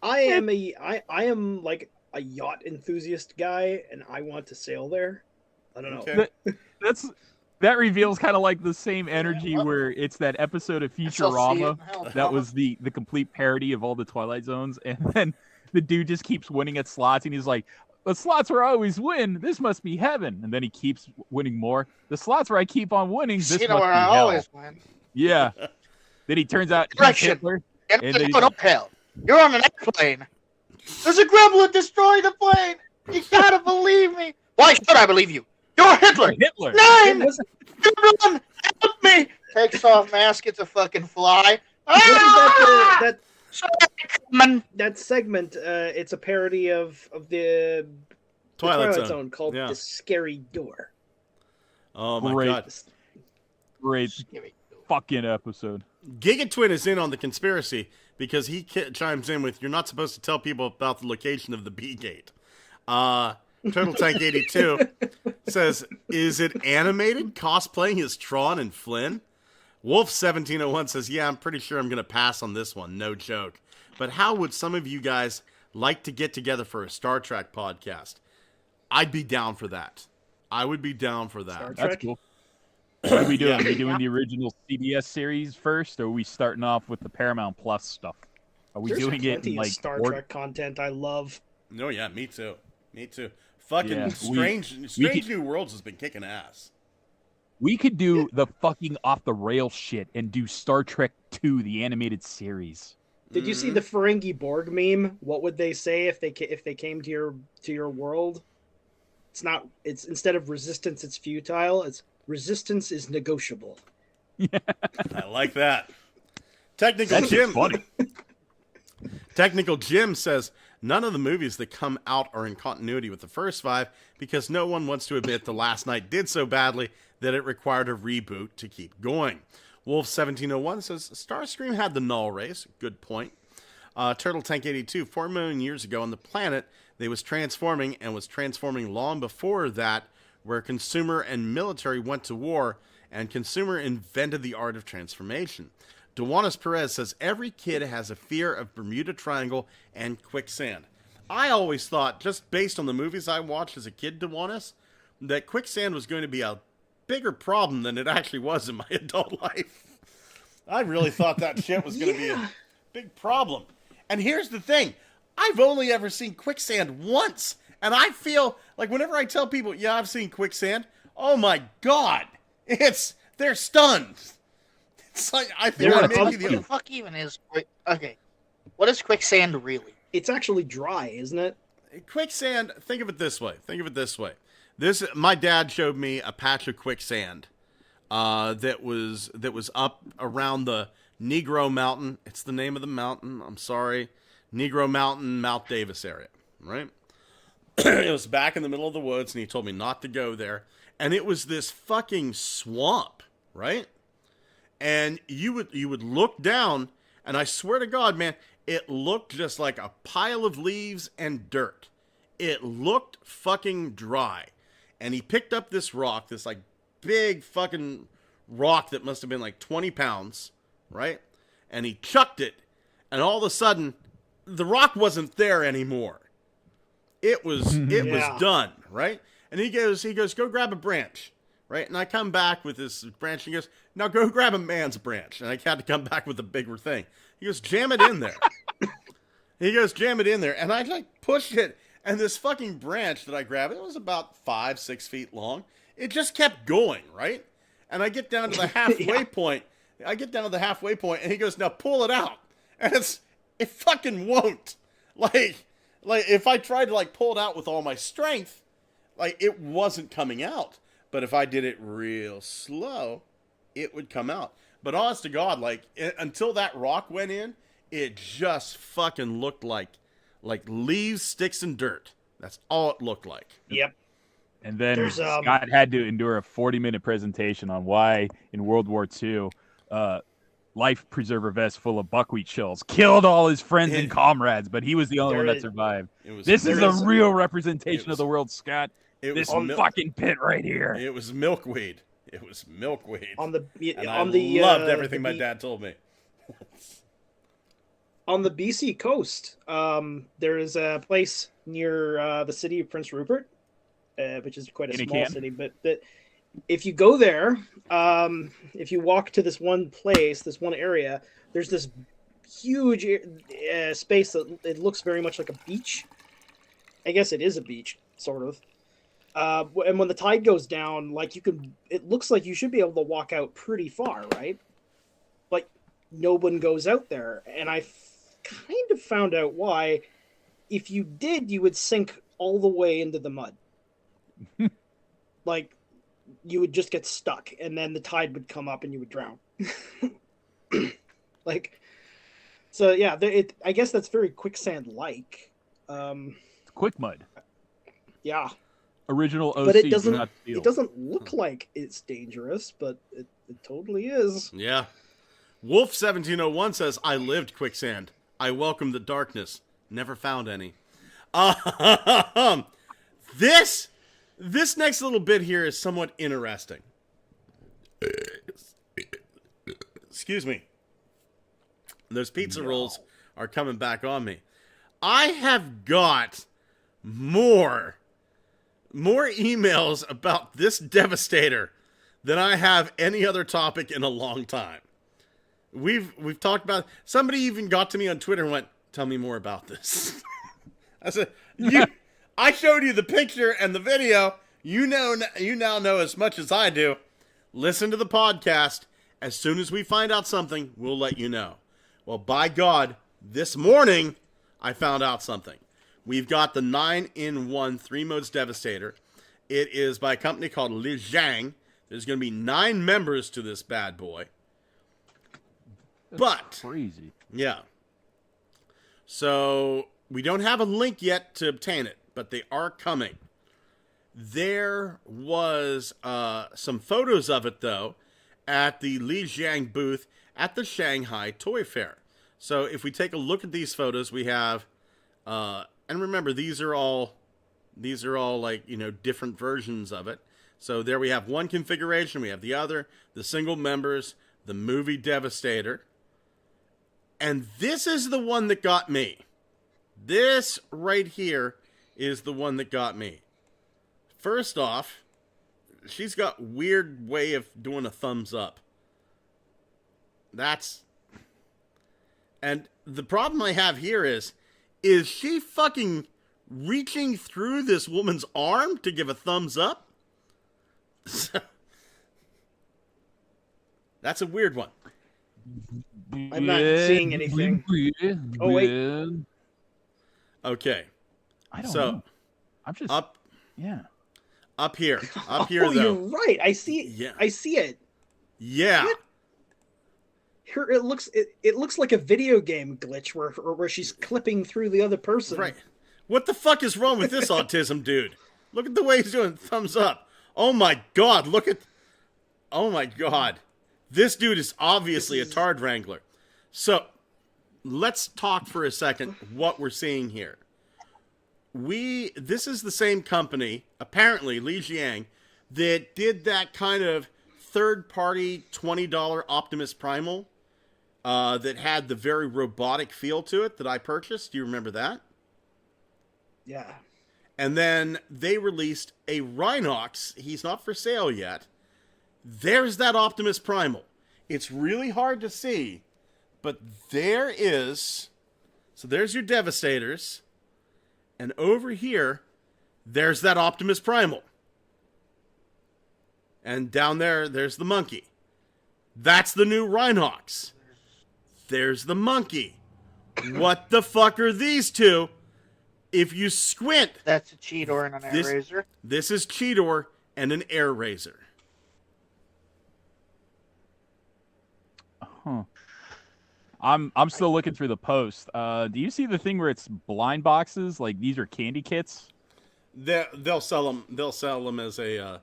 I am like a yacht enthusiast guy, and I want to sail there. I don't know. Okay. That reveals kind of like the same energy where it's that episode of Futurama that was the complete parody of all the Twilight Zones, and then the dude just keeps winning at slots, and he's like, the slots where I always win, this must be heaven. And then he keeps winning more. The slots where I keep on winning, this You must know be where I hell. always win. Yeah. Then he turns out he's Correction. Hitler. Get And the then hell up, hell. You're on an airplane. There's a gremlin destroying the plane. You gotta believe me. Why should I believe you? You're Hitler. Hitler. 9! Was, Gremlin, help me. Takes off mask. It's a fucking fly. what is Ah! that? Man. That segment? It's a parody of the Twilight Zone. Zone. Called Yeah. The Scary Door. Oh my Great. god. Great fucking episode. Gigatwin is in on the conspiracy because he chimes in with, "You're not supposed to tell people about the location of the B gate." Turtle Tank 82 says, "Is it animated? Cosplaying as Tron and Flynn?" Wolf 1701 says, "Yeah, I'm pretty sure I'm gonna pass on this one. No joke. But how would some of you guys like to get together for a Star Trek podcast?" I'd be down for that. I would be down for that. Star That's Trek? cool. What are we doing? Yeah. Are we doing the original CBS series first, or are we starting off with the Paramount Plus stuff? Are we There's doing it plenty in of like Star order? Trek content I love. No, yeah, me too. Me too. Fucking Yeah, Strange New Worlds has been kicking ass. We could do the fucking off the rail shit and do Star Trek 2, the animated series. Did you see the Ferengi Borg meme? What would they say if they came to your world? It's instead of resistance, it's futile. It's resistance is negotiable. I like that. Technical That's Jim. funny. Technical Jim says none of the movies that come out are in continuity with the first 5 because no one wants to admit The Last Night did so badly that it required a reboot to keep going. Wolf 1701 says Starscream had the null race. Good point. Turtle Tank 82, 4 million years ago on the planet, they was transforming and was transforming long before that, where consumer and military went to war and consumer invented the art of transformation. Dewanis Perez says every kid has a fear of Bermuda Triangle and quicksand. I always thought, just based on the movies I watched as a kid, Dewanis, that quicksand was going to be a bigger problem than it actually was in my adult life. I really thought that shit was going to be a big problem. And here's the thing. I've only ever seen quicksand once. And I feel like whenever I tell people, yeah, I've seen quicksand, oh my God, they're stunned. It's like, I think They're I may What be the the fuck even is okay? What is quicksand really? It's actually dry, isn't it? quicksand. Think of it this way. My dad showed me a patch of quicksand that was up around the Negro Mountain. It's the name of the mountain. I'm sorry. Negro Mountain, Mount Davis area, right? It was back in the middle of the woods, and he told me not to go there. And it was this fucking swamp, right? And you would look down, and I swear to God, man, it looked just like a pile of leaves and dirt. It looked fucking dry. And he picked up this rock, this like big fucking rock that must have been like 20 pounds, right? And he chucked it, and all of a sudden, the rock wasn't there anymore. It was done, right? And he goes, go grab a branch, right? And I come back with this branch, and he goes, now go grab a man's branch. And I had to come back with a bigger thing. He goes, jam it in there. And I like pushed it, and this fucking branch that I grabbed, it was about 5-6 feet long. It just kept going, right? And I get down to the halfway point. And he goes, now pull it out. And it fucking won't. Like if I tried to like pull it out with all my strength, like it wasn't coming out. But if I did it real slow, it would come out. But honest to God, like until that rock went in, it just fucking looked like leaves, sticks, and dirt. That's all it looked like. Yep. And then There's, Scott had to endure a 40-minute presentation on why in World War II, life preserver vest full of buckwheat shells killed all his friends and comrades, but he was the only one that survived. This is a real representation of the world, Scott. This fucking pit right here. It was milkweed. On the loved everything my dad told me. On the BC coast, there is a place near the city of Prince Rupert, which is quite a small city. But if you go there, if you walk to this one place, this one area, there's this huge space that it looks very much like a beach. I guess it is a beach, sort of. And when the tide goes down, it looks like you should be able to walk out pretty far, right? no one goes out there. And I kind of found out why. If you did, you would sink all the way into the mud. Like, you would just get stuck, and then the tide would come up and you would drown. Like, so yeah, I guess that's very quicksand-like. It's quick mud. Yeah. Original OC. But it do not steal. doesn't look like it's dangerous, but it totally is. Yeah. Wolf1701 says, I lived quicksand. I welcome the darkness. Never found any. This next little bit here is somewhat interesting. Excuse me. Those pizza rolls are coming back on me. I have got more emails about this Devastator than I have any other topic in a long time. We've talked about. Somebody even got to me on Twitter and went, "Tell me more about this." I said, I showed you the picture and the video. You now know as much as I do. Listen to the podcast. As soon as we find out something, we'll let you know. Well, by God, this morning I found out something. We've got the 9-in-1 3 modes Devastator. It is by a company called Li Jiang. There's going to be 9 members to this bad boy. That's crazy. Yeah. So we don't have a link yet to obtain it, but they are coming. There was some photos of it, though, at the Li Jiang booth at the Shanghai Toy Fair. So if we take a look at these photos, we have, and remember, these are all like, different versions of it. So there we have one configuration, we have the other, the single members, the movie Devastator. And this is the one that got me. This right here is the one that got me. First off, she's got weird way of doing a thumbs up. And the problem I have here is she fucking reaching through this woman's arm to give a thumbs up? That's a weird one. I'm not seeing anything. Oh, wait. Okay. I don't know. I'm just up here. Oh, Though. You're right. I see it. Yeah. I see it. Yeah. What? Here it looks like a video game glitch where she's clipping through the other person. Right. What the fuck is wrong with this autism dude? Look at the way he's doing thumbs up. Oh my god, oh my god. This dude is obviously a tard wrangler. So, let's talk for a second what we're seeing here. This is the same company, apparently, Li Jiang, that did that kind of third-party $20 Optimus Primal that had the very robotic feel to it that I purchased. Do you remember that? Yeah. And then they released a Rhinox. He's not for sale yet. There's that Optimus Primal. It's really hard to see, but there is. So there's your Devastators. And over here, there's that Optimus Primal. And down there's the monkey. That's the new Rhinox. There's the monkey. What the fuck are these two? If you squint... That's a Cheetor and an Air Razor. This is Cheetor and an Air Razor. Huh. I'm still looking through the post. Do you see the thing where it's blind boxes? Like these are candy kits? They'll sell them. They'll sell them as a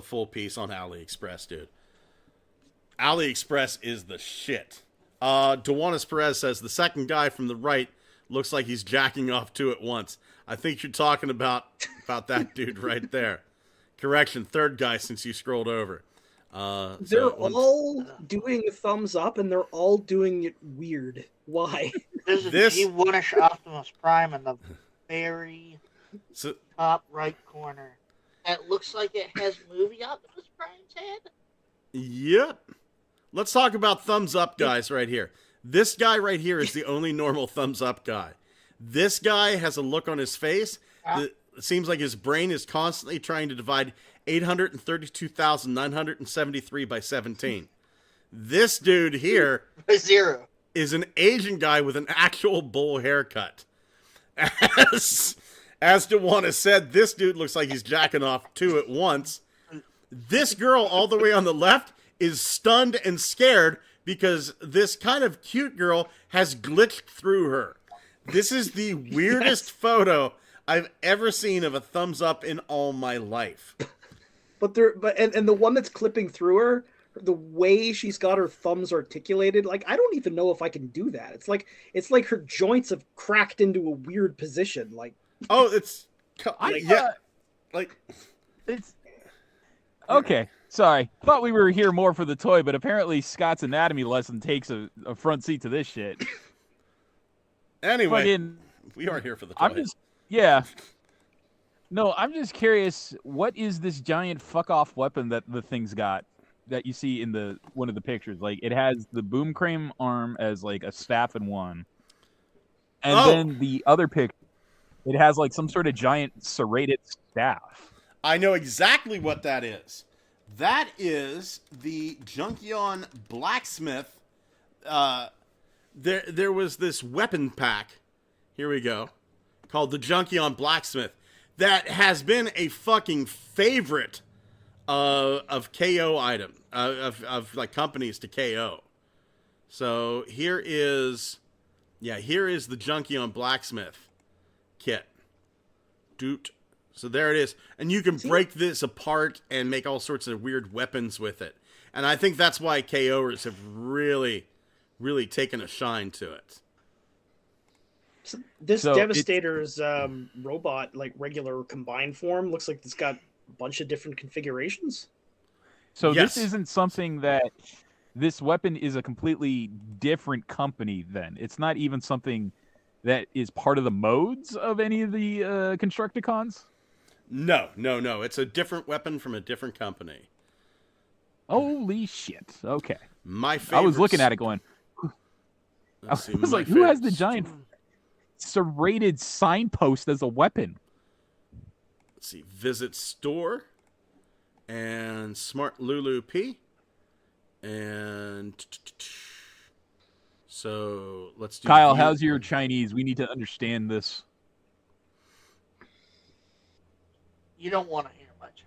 full piece on AliExpress, dude. AliExpress is the shit. Dewanis Perez says the second guy from the right looks like he's jacking off two at once. I think you're talking about that dude right there. Correction, third guy since you scrolled over. They're all doing a thumbs up, and they're all doing it weird. Why? There's a G1-ish Optimus Prime in the very top right corner. It looks like it has movie Optimus Prime's head. Yep. Let's talk about thumbs up guys right here. This guy right here is the only normal thumbs up guy. This guy has a look on his face that seems like his brain is constantly trying to divide 832,973 by 17. This dude here Zero. is an Asian guy with an actual bowl haircut. As DeWan has said, this dude looks like he's jacking off two at once. This girl all the way on the left is stunned and scared because this kind of cute girl has glitched through her. This is the weirdest photo I've ever seen of a thumbs up in all my life. But the one that's clipping through her, the way she's got her thumbs articulated, like I don't even know if I can do that. It's like her joints have cracked into a weird position. Like, oh, it's It's okay. Sorry, thought we were here more for the toy, but apparently Scott's anatomy lesson takes a front seat to this shit. Anyway, Fucking, we are here for the toy. I'm just curious. What is this giant fuck off weapon that the thing's got that you see in one of the pictures? Like, it has the boom crane arm as like a staff in one, and then the other picture, it has like some sort of giant serrated staff. I know exactly what that is. That is the Junkion blacksmith. There was this weapon pack. Here we go. Called the Junkion blacksmith. That has been a fucking favorite of KO item of like companies to KO. So here is the Junkion blacksmith kit. Doot. So there it is. And you can break this apart and make all sorts of weird weapons with it. And I think that's why KOers have really, really taken a shine to it. so this Devastator's robot, like regular combined form, looks like it's got a bunch of different configurations. So Yes. this isn't something that this weapon is a completely different company. Then it's not even something that is part of the modes of any of the Constructicons. No. It's a different weapon from a different company. Holy shit! Okay, My favorite. I was looking at it going. I was like, who has the giant serrated signpost as a weapon? Let's see. Visit store. And Smart Lulu P. And so let's do Kyle, view. how's your Chinese? We need to understand this. You don't want to hear my Chinese.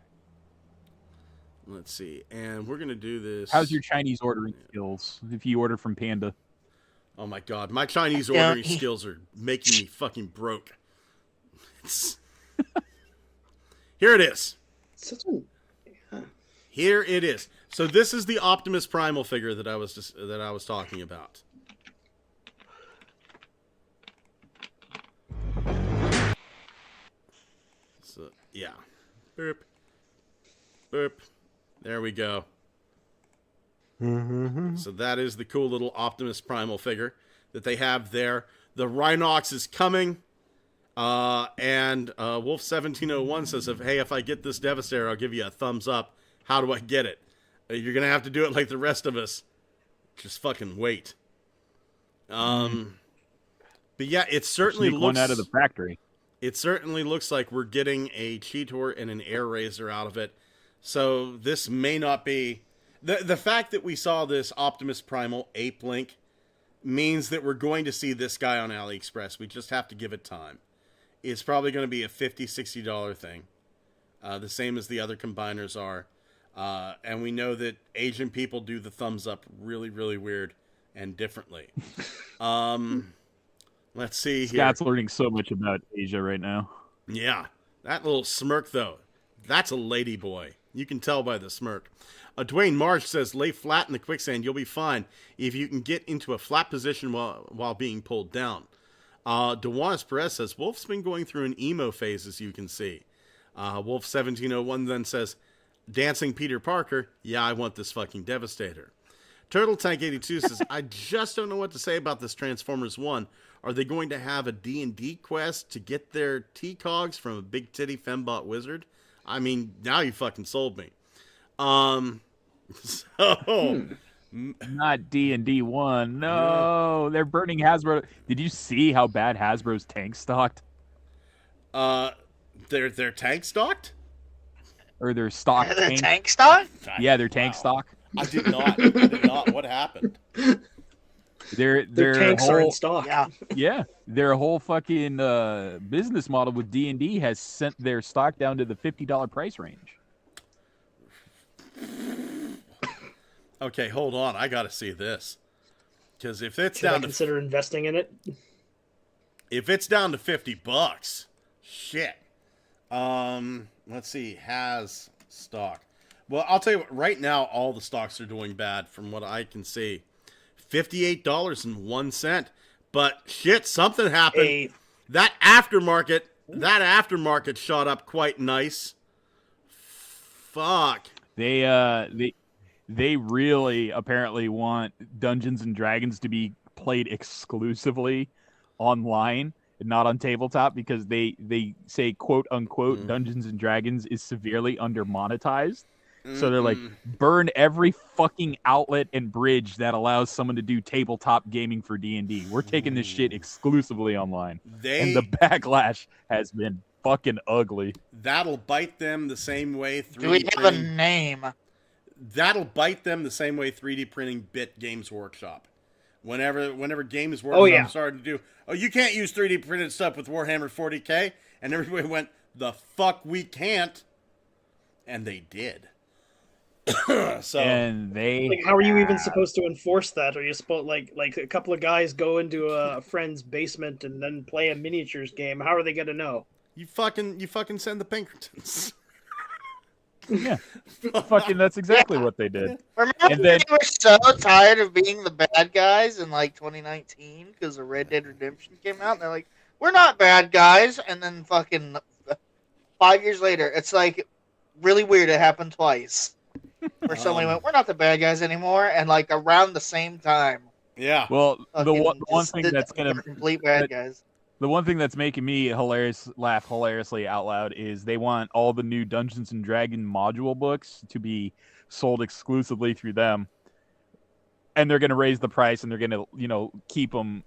Let's see. And we're going to do this. How's your Chinese ordering skills? If you order from Panda. Oh my god, my Chinese ordering skills are making me fucking broke. Here it is. Here it is. So this is the Optimus Primal figure that I was talking about. So yeah, boop, boop. There we go. So that is the cool little Optimus Primal figure that they have there. The Rhinox is coming. And Wolf1701 says, if I get this Devastator, I'll give you a thumbs up. How do I get it? You're going to have to do it like the rest of us. Just fucking wait. But yeah, it certainly Sneak looks... one out of the factory. It certainly looks like we're getting a Cheetor and an Air Razor out of it. So this may not be... The fact that we saw this Optimus Primal Ape Link means that we're going to see this guy on AliExpress. We just have to give it time. It's probably going to be a $50, $60 thing. The same as the other combiners are. And we know that Asian people do the thumbs up really, really weird and differently. Let's see here. Scott's learning so much about Asia right now. Yeah. That little smirk, though. That's a lady boy. You can tell by the smirk. Dwayne Marsh says, lay flat in the quicksand. You'll be fine if you can get into a flat position while being pulled down. Dewanis Perez says, Wolf's been going through an emo phase, as you can see. Wolf1701 then says, Dancing Peter Parker, yeah, I want this fucking Devastator. Turtle Tank 82 says, I just don't know what to say about this Transformers 1. Are they going to have a D&D quest to get their T-Cogs from a big titty fembot wizard? I mean, now you fucking sold me. Not D&D 1. No, they're burning Hasbro. Did you see how bad Hasbro's tank stocked? They're tank stocked? Or their stock The tank stock? Yeah, their tank stock. I did not. I did not. What happened? Their tanks are in whole stock. Yeah. their whole fucking business model with D&D has sent their stock down to the $50 price range. Okay, hold on. I got to see this. Because if it's Should I down to consider investing in it? if it's down to $50, shit. Let's see. Has stock. Well, I'll tell you what. Right now, all the stocks are doing bad from what I can see. $58.01. But shit, something happened. That aftermarket shot up quite nice. Fuck. They really apparently want Dungeons and Dragons to be played exclusively online and not on tabletop because they say quote unquote Dungeons and Dragons is severely under monetized. So they're like, burn every fucking outlet and bridge that allows someone to do tabletop gaming for D&D. We're taking this shit exclusively online. And the backlash has been fucking ugly. That'll bite them the same way 3D Do we have a printing. name? That'll bite them the same way 3D printing bit Games Workshop. Whenever Games Workshop started to do, you can't use 3D printed stuff with Warhammer 40K, and everybody went, the fuck we can't, and they did. So and they Like, how are you even supposed to enforce that? Are you supposed like a couple of guys go into a friend's basement and then play a miniatures game? How are they gonna know? you fucking send the Pinkertons. yeah, fucking that's exactly what they did. Remember And then- we were so tired of being the bad guys in like 2019 because the Red Dead Redemption came out, and they're like, "We're not bad guys," and then fucking 5 years later, it's like really weird. It happened twice. Where somebody went, "We're not the bad guys anymore," and like around the same time. Yeah. Well, the fucking one just thing did that's that. gonna They're complete bad guys. the one thing that's making me laugh hilariously out loud is they want all the new Dungeons and Dragon module books to be sold exclusively through them, and they're gonna raise the price and they're gonna keep them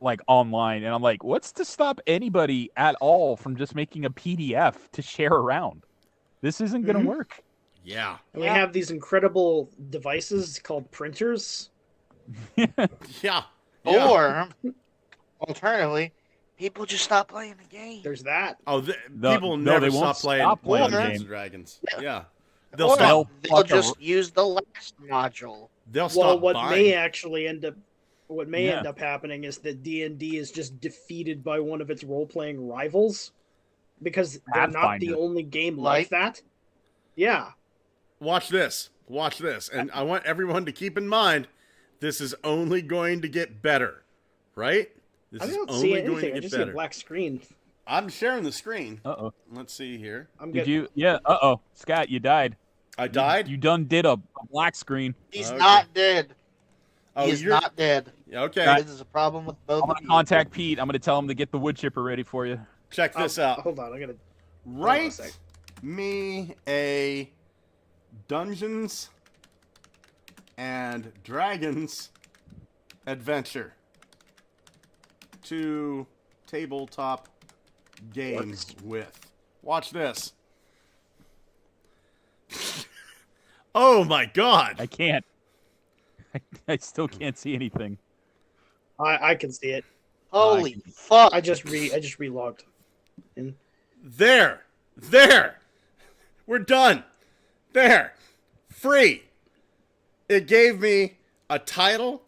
like online. And I'm like, what's to stop anybody at all from just making a PDF to share around? This isn't gonna work. Yeah. And we have these incredible devices called printers. Yeah. Or alternatively, people just stop playing the game. There's that. Oh, No, people no, never they won't stop playing stop playing the Dungeons game. and Dragons. Yeah. Yeah. Or They'll stop. they'll just use the last module. They'll Well, stop what buying. may actually end up Yeah. end up happening is that D&D is just defeated by one of its role-playing rivals because they're not the Pathfinder. only game like that. Yeah. Watch this. Watch this. And I want everyone to keep in mind, this is only going to get better. Right? This I is don't only see going anything. to I get just see a better. black screen. I'm sharing the screen. Uh-oh. Let's see here. I'm Did getting, you? Yeah. Uh-oh. Scott, you died. I died? You done did a black screen. He's Okay. not dead. Oh, He's you're not dead. okay. Scott, This is a problem with both I'm of gonna you. contact Pete. I'm gonna tell him to get the wood chipper ready for you. Check this out. Hold on, I gotta. Write sec. me a Dungeons and Dragons adventure to tabletop games with. Watch this. Oh my god. I can't. I still can't see anything. I can see it. Holy fuck! I just relogged. And There. We're done. There. Free. It gave me a title,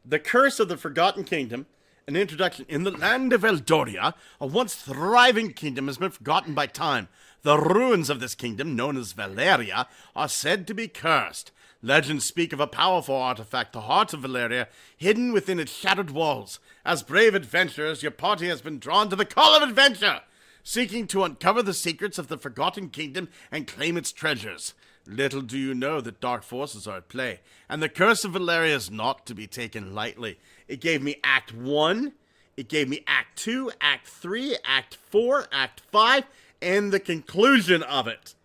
The Curse of the Forgotten Kingdom, an introduction. In the land of Eldoria, a once thriving kingdom has been forgotten by time. The ruins of this kingdom, known as Valeria, are said to be cursed. Legends speak of a powerful artifact, the Heart of Valeria, hidden within its shattered walls. As brave adventurers, your party has been drawn to the call of adventure, seeking to uncover the secrets of the Forgotten Kingdom and claim its treasures. Little do you know that dark forces are at play, and the Curse of Valeria is not to be taken lightly. It gave me Act 1, it gave me Act 2, Act 3, Act 4, Act 5, and the conclusion of it.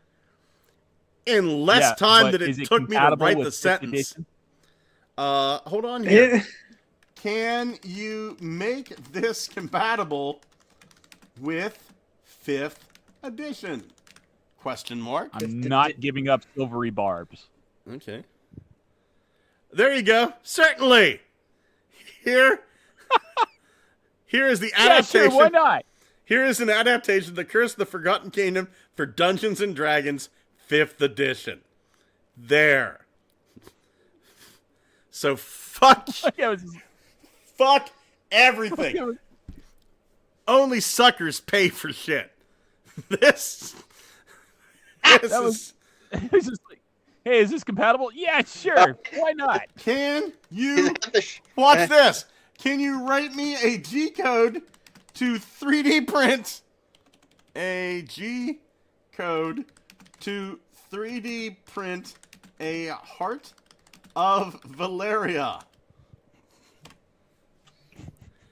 In less Yeah, time but than is it it took me to compatible write with the fifth sentence. edition? Hold on here. Can you make this compatible with 5th edition? Question mark. I'm not giving up silvery barbs. Okay. There you go. Certainly. Here is the Yeah, adaptation. sure, why not? Here is an adaptation of The Curse of the Forgotten Kingdom for Dungeons and Dragons 5th edition. There. So fuck Yeah, it was- fuck everything. Only suckers pay for shit. This that is was it was just like, hey, is this compatible? Yeah, sure. Why not? Can you watch this? Can you write me a G code to 3D print a G code to 3D print a Heart of Valeria?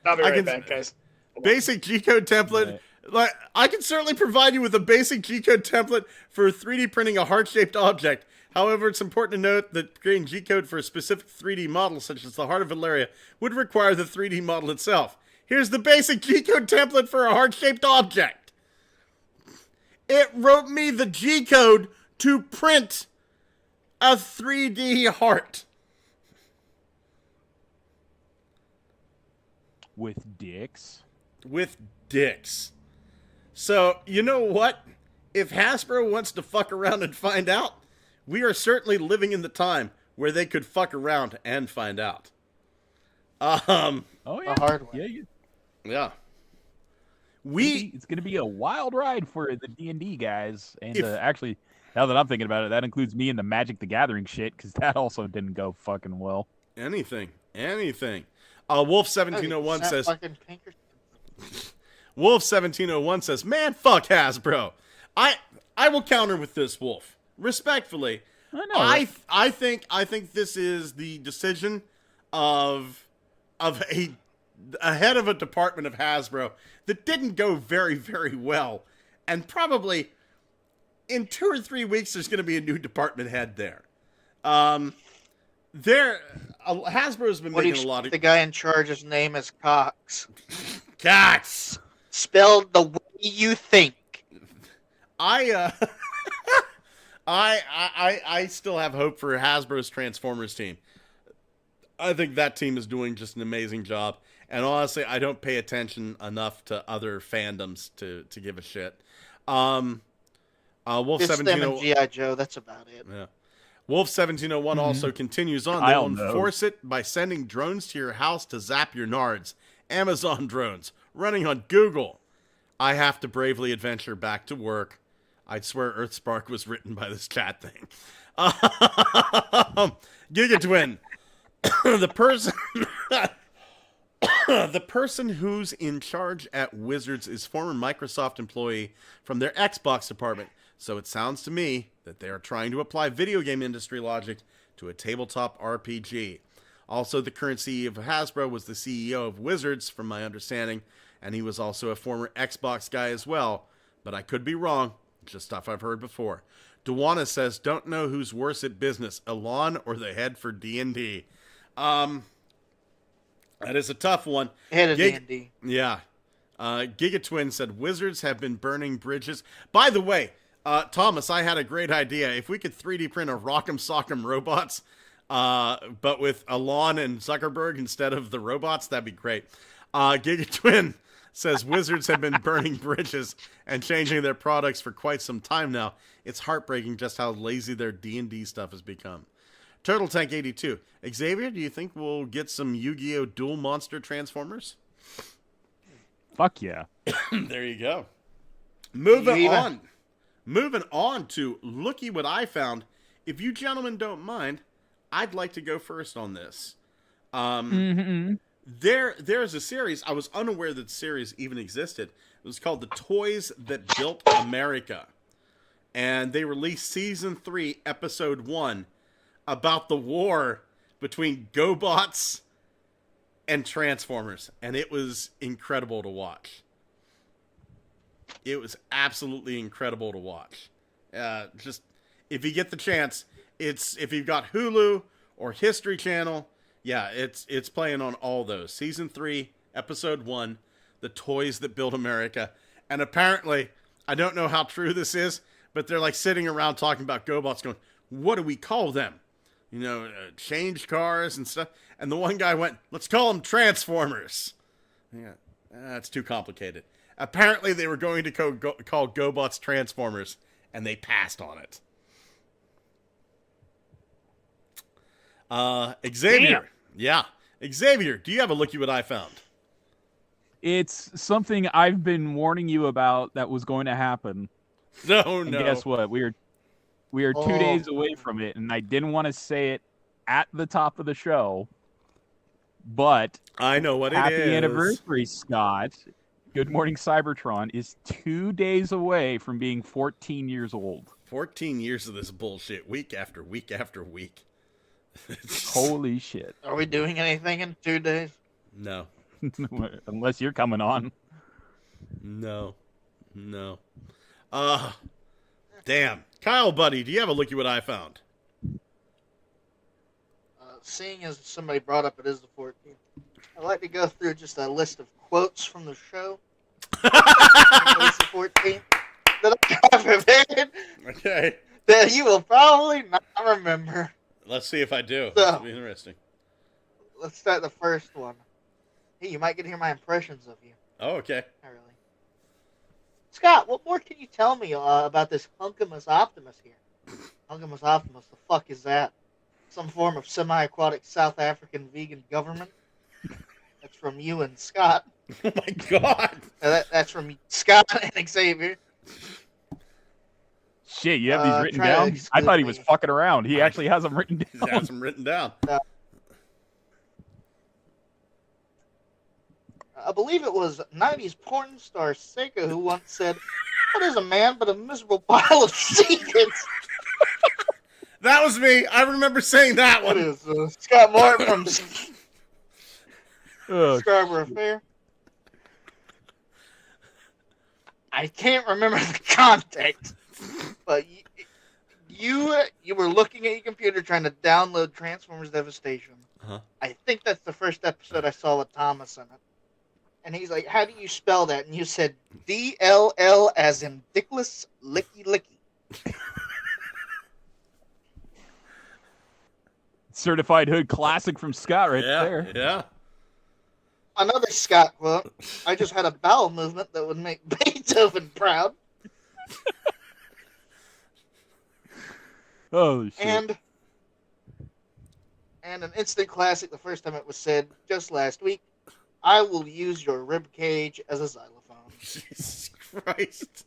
I'll be I right can- back, guys. Basic G code template. Right. Like, I can certainly provide you with a basic G code template for 3D printing a heart-shaped object. However, it's important to note that creating G code for a specific 3D model, such as the Heart of Valeria, would require the 3D model itself. Here's the basic G code template for a heart-shaped object. It wrote me the G code to print a 3D heart. With dicks. With dicks. So, you know what? If Hasbro wants to fuck around and find out, we are certainly living in the time where they could fuck around and find out. Oh yeah. The hard way. Yeah. It's gonna be a wild ride for the D&D guys, and If- actually, now that I'm thinking about it, that includes me in the Magic the Gathering shit, because that also didn't go fucking well. Anything. Wolf 1701 That says, fucking Pinkerton. Wolf 1701 says, man, fuck Hasbro. I will counter with this, Wolf. Respectfully, I know. I think this is the decision of a head of a department of Hasbro that didn't go very, very well, and probably in 2 or 3 weeks there's going to be a new department head there. Hasbro's been What do making a lot of the guy in charge? His name is Cox. cats. Spelled the way you think. I still have hope for Hasbro's Transformers team. I think that team is doing just an amazing job. And honestly, I don't pay attention enough to other fandoms to give a shit. Wolf Just them and 1701. G.I. Joe. That's about it. Yeah. Wolf 1701 also continues on. They I'll will know. enforce it by sending drones to your house to zap your nards. Amazon drones running on Google. I have to bravely adventure back to work. I'd swear Earthspark was written by this chat thing. Gigatwin. The person who's in charge at Wizards is former Microsoft employee from their Xbox department. So it sounds to me that they are trying to apply video game industry logic to a tabletop RPG. Also, the current CEO of Hasbro was the CEO of Wizards, from my understanding, and he was also a former Xbox guy as well. But I could be wrong. Just stuff I've heard before. Dewana says, don't know who's worse at business, Elon or the head for D&D. That is a tough one. Head of D&D. Yeah. Gigatwin said, Wizards have been burning bridges. By the way, Thomas, I had a great idea. If we could 3D print a Rock'em Sock'em robots, but with Elon and Zuckerberg instead of the robots, that'd be great. Gigatwin says, Wizards have been burning bridges and changing their products for quite some time now. It's heartbreaking just how lazy their D&D stuff has become. Turtle Tank 82. Xavier, do you think we'll get some Yu-Gi-Oh! Dual Monster Transformers? Fuck yeah. There you go. Moving on to looky what I found. If you gentlemen don't mind, I'd like to go first on this. There's a series. I was unaware that the series even existed. It was called The Toys That Built America. And they released Season 3, Episode 1, about the war between GoBots and Transformers. And it was incredible to watch. It was absolutely incredible to watch. Just, if you get the chance, if you've got Hulu or History Channel, yeah, it's playing on all those. Season 3, Episode 1, The Toys That Built America. And apparently, I don't know how true this is, but they're like sitting around talking about GoBots going, what do we call them? change cars and stuff. And the one guy went, let's call them Transformers. Yeah, that's too complicated. Apparently they were going to call GoBots Transformers, and they passed on it. Xavier. Damn. Yeah. Xavier, do you have a looky what I found? It's something I've been warning you about that was going to happen. No. And guess what? We are 2 days away from it, and I didn't want to say it at the top of the show, but I know what it is. happy anniversary, Scott. Good Morning Cybertron is 2 days away from being 14 years old. 14 years of this bullshit, week after week after week. Holy shit. Are we doing anything in 2 days? No. Unless you're coming on. No. Damn. Kyle, buddy, do you have a looky what I found? Seeing as somebody brought up it is the 14th, I'd like to go through just a list of quotes from the show. It's the 14th that I have prepared. Okay. That you will probably not remember. Let's see if I do. So- This will be interesting. Let's start the first one. Hey, you might get to hear my impressions of you. Oh, okay. Not really. Scott, what more can you tell me about this Hunkamus Optimus here? Hunkamus Optimus, the fuck is that? Some form of semi-aquatic South African vegan government? That's from you and Scott. Oh my god. That's from Scott and Xavier. Shit, you have these written try to down? I exclude thought he was me. fucking around. He actually has them written He down. has them written down. I believe it was 90s porn star Seika who once said, "What is a man but a miserable pile of secrets?" That was me. I remember saying that What one. is Scott Martin from Oh, Scarborough Fair? I can't remember the context, but you were looking at your computer trying to download Transformers Devastation. Uh-huh. I think that's the first episode I saw with Thomas in it. And he's like, "How do you spell that?" And you said DLL as in Dickless Licky Licky. certified hood classic from Scott right there. Yeah. Another Scott quote. I just had a bowel movement that would make Beethoven proud. Oh shit. And an instant classic the first time it was said just last week. I will use your rib cage as a xylophone. Jesus Christ.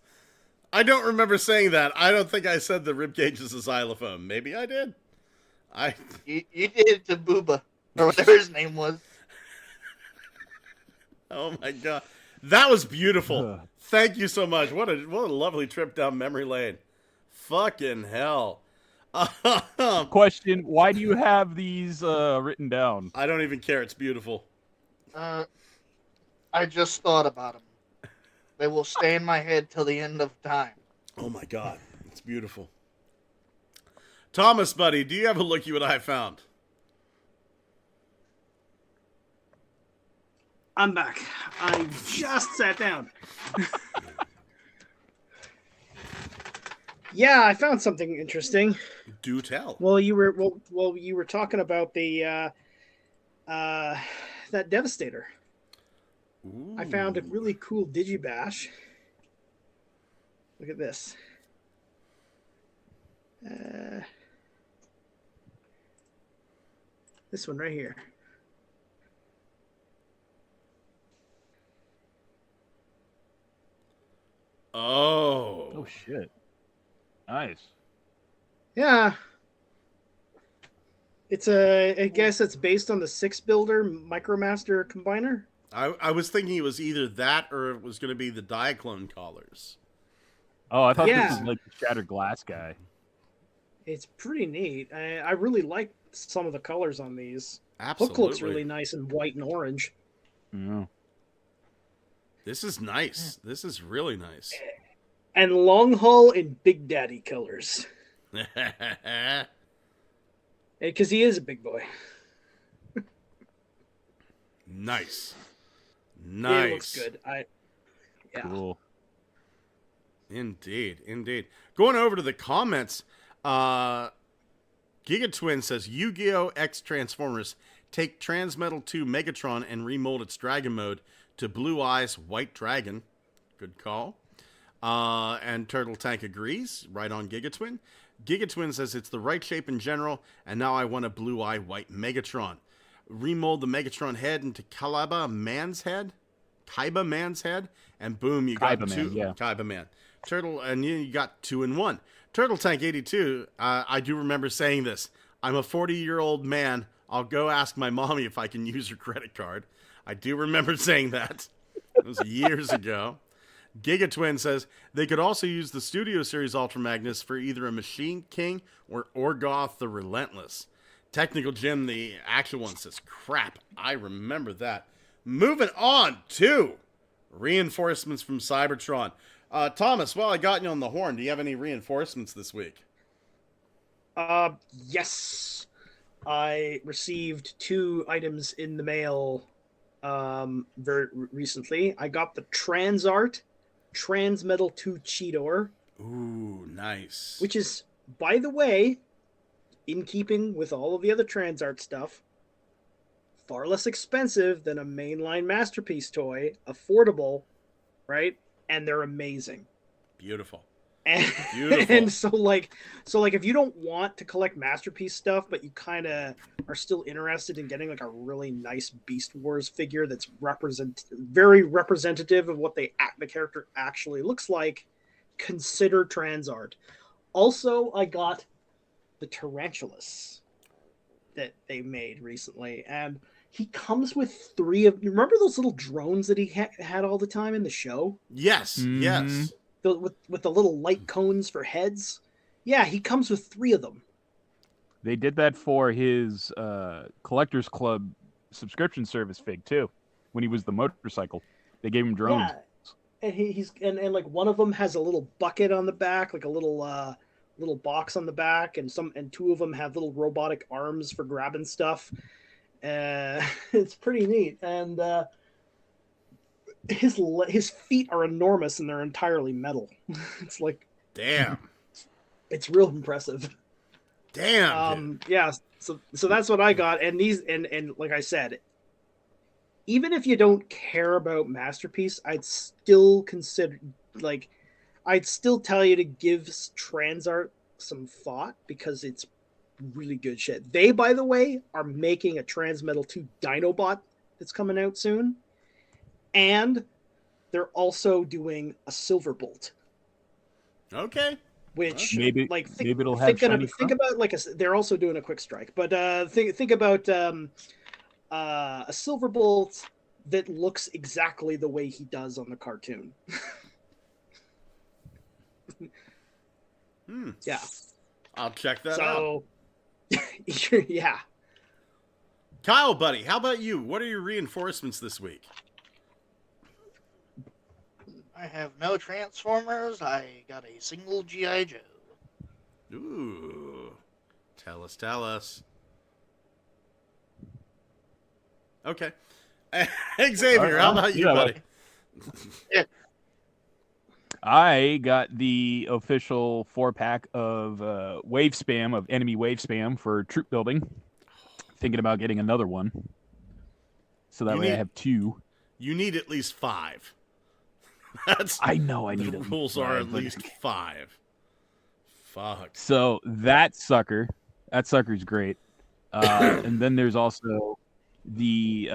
I don't remember saying that. I don't think I said the ribcage is a xylophone. Maybe I did. You did it to Booba, or whatever his name was. Oh my god. That was beautiful. Ugh. Thank you so much. What a lovely trip down memory lane. Fucking hell. Question: why do you have these written down? I don't even care. It's beautiful. I just thought about them. They will stay in my head till the end of time. Oh my god. It's beautiful. Thomas, buddy, do you have a looky what I found? I'm back. I just sat down. Yeah, I found something interesting. Do tell. Well, you were talking about the that Devastator. Ooh. I found a really cool Digibash. Look at this. This one right here. Oh. Oh shit! Nice. Yeah. I guess it's based on the 6-builder Micromaster combiner. I was thinking it was either that or it was going to be the Diaclone collars. Oh, I thought Yeah. this was like the Shattered Glass guy. It's pretty neat. I really like some of the colors on these. Absolutely. Hook looks really nice in white and orange. Yeah. This is nice. This is really nice. And long haul in Big Daddy colors. Because he is a big boy. Nice. It Nice. looks good. Yeah. Cool. Indeed. Going over to the comments, God, Gigatwin says Yu-Gi-Oh! X Transformers take Transmetal 2 Megatron and remold its dragon mode to Blue Eyes White Dragon. Good call. And Turtle Tank agrees. Right on Gigatwin. Gigatwin says it's the right shape in general, and now I want a Blue Eye White Megatron. Remold the Megatron head into Kaiba Man's head, and boom, you got Kaiba two. Man, yeah. Kaiba Man. Turtle, and you got 2 in 1. Turtle Tank 82. I do remember saying this. I'm a 40-year-old man. I'll go ask my mommy if I can use her credit card. I do remember saying that. It was years ago. Gigatwin says they could also use the Studio Series Ultra Magnus for either a Machine King or Orgoth the Relentless. Technical Jim, the actual one, says, crap, I remember that. Moving on to reinforcements from Cybertron. Thomas, while I got you on the horn, do you have any reinforcements this week? Yes. I received 2 items in the mail very recently. I got the Transart Transmetal 2 Cheetor. Ooh, nice. Which is, by the way, in keeping with all of the other Transart stuff, far less expensive than a mainline Masterpiece toy, affordable, right? And they're amazing. Beautiful. And, Beautiful. and so like if you don't want to collect Masterpiece stuff, but you kind of are still interested in getting like a really nice Beast Wars figure that's very representative of what the character actually looks like, consider Transart. Also, I got the Tarantulas that they made recently, and he comes with 3 of. You remember those little drones that he had all the time in the show? Yes, yes. With the little light cones for heads. Yeah, he comes with 3 of them. They did that for his Collectors Club subscription service fig too. When he was the motorcycle, they gave him drones. Yeah, and he's like one of them has a little bucket on the back, like a little box on the back, and 2 of them have little robotic arms for grabbing stuff. It's pretty neat, and his feet are enormous and they're entirely metal. It's like, damn, it's real impressive. Damn. Yeah. So that's what I got, and these and like I said, even if you don't care about Masterpiece, I'd still tell you to give Transart some thought because it's really good shit. They, by the way, are making a Transmetal 2 Dinobot that's coming out soon, and they're also doing a Silverbolt. Okay. Which maybe it'll have think about they're also doing a Quick Strike, but think about a Silverbolt that looks exactly the way he does on the cartoon. Yeah, I'll check that out. Yeah. Kyle, buddy, how about you? What are your reinforcements this week? I have no Transformers. I got a single G.I. Joe. Ooh. Tell us. Okay. Xavier, how about you, buddy? Yeah. I got the official 4-pack of enemy wave spam for troop building. Thinking about getting another one. So that way I have 2. You need at least 5. I know I need the rules are at least 5. Fuck. So that sucker's great. And then there's also the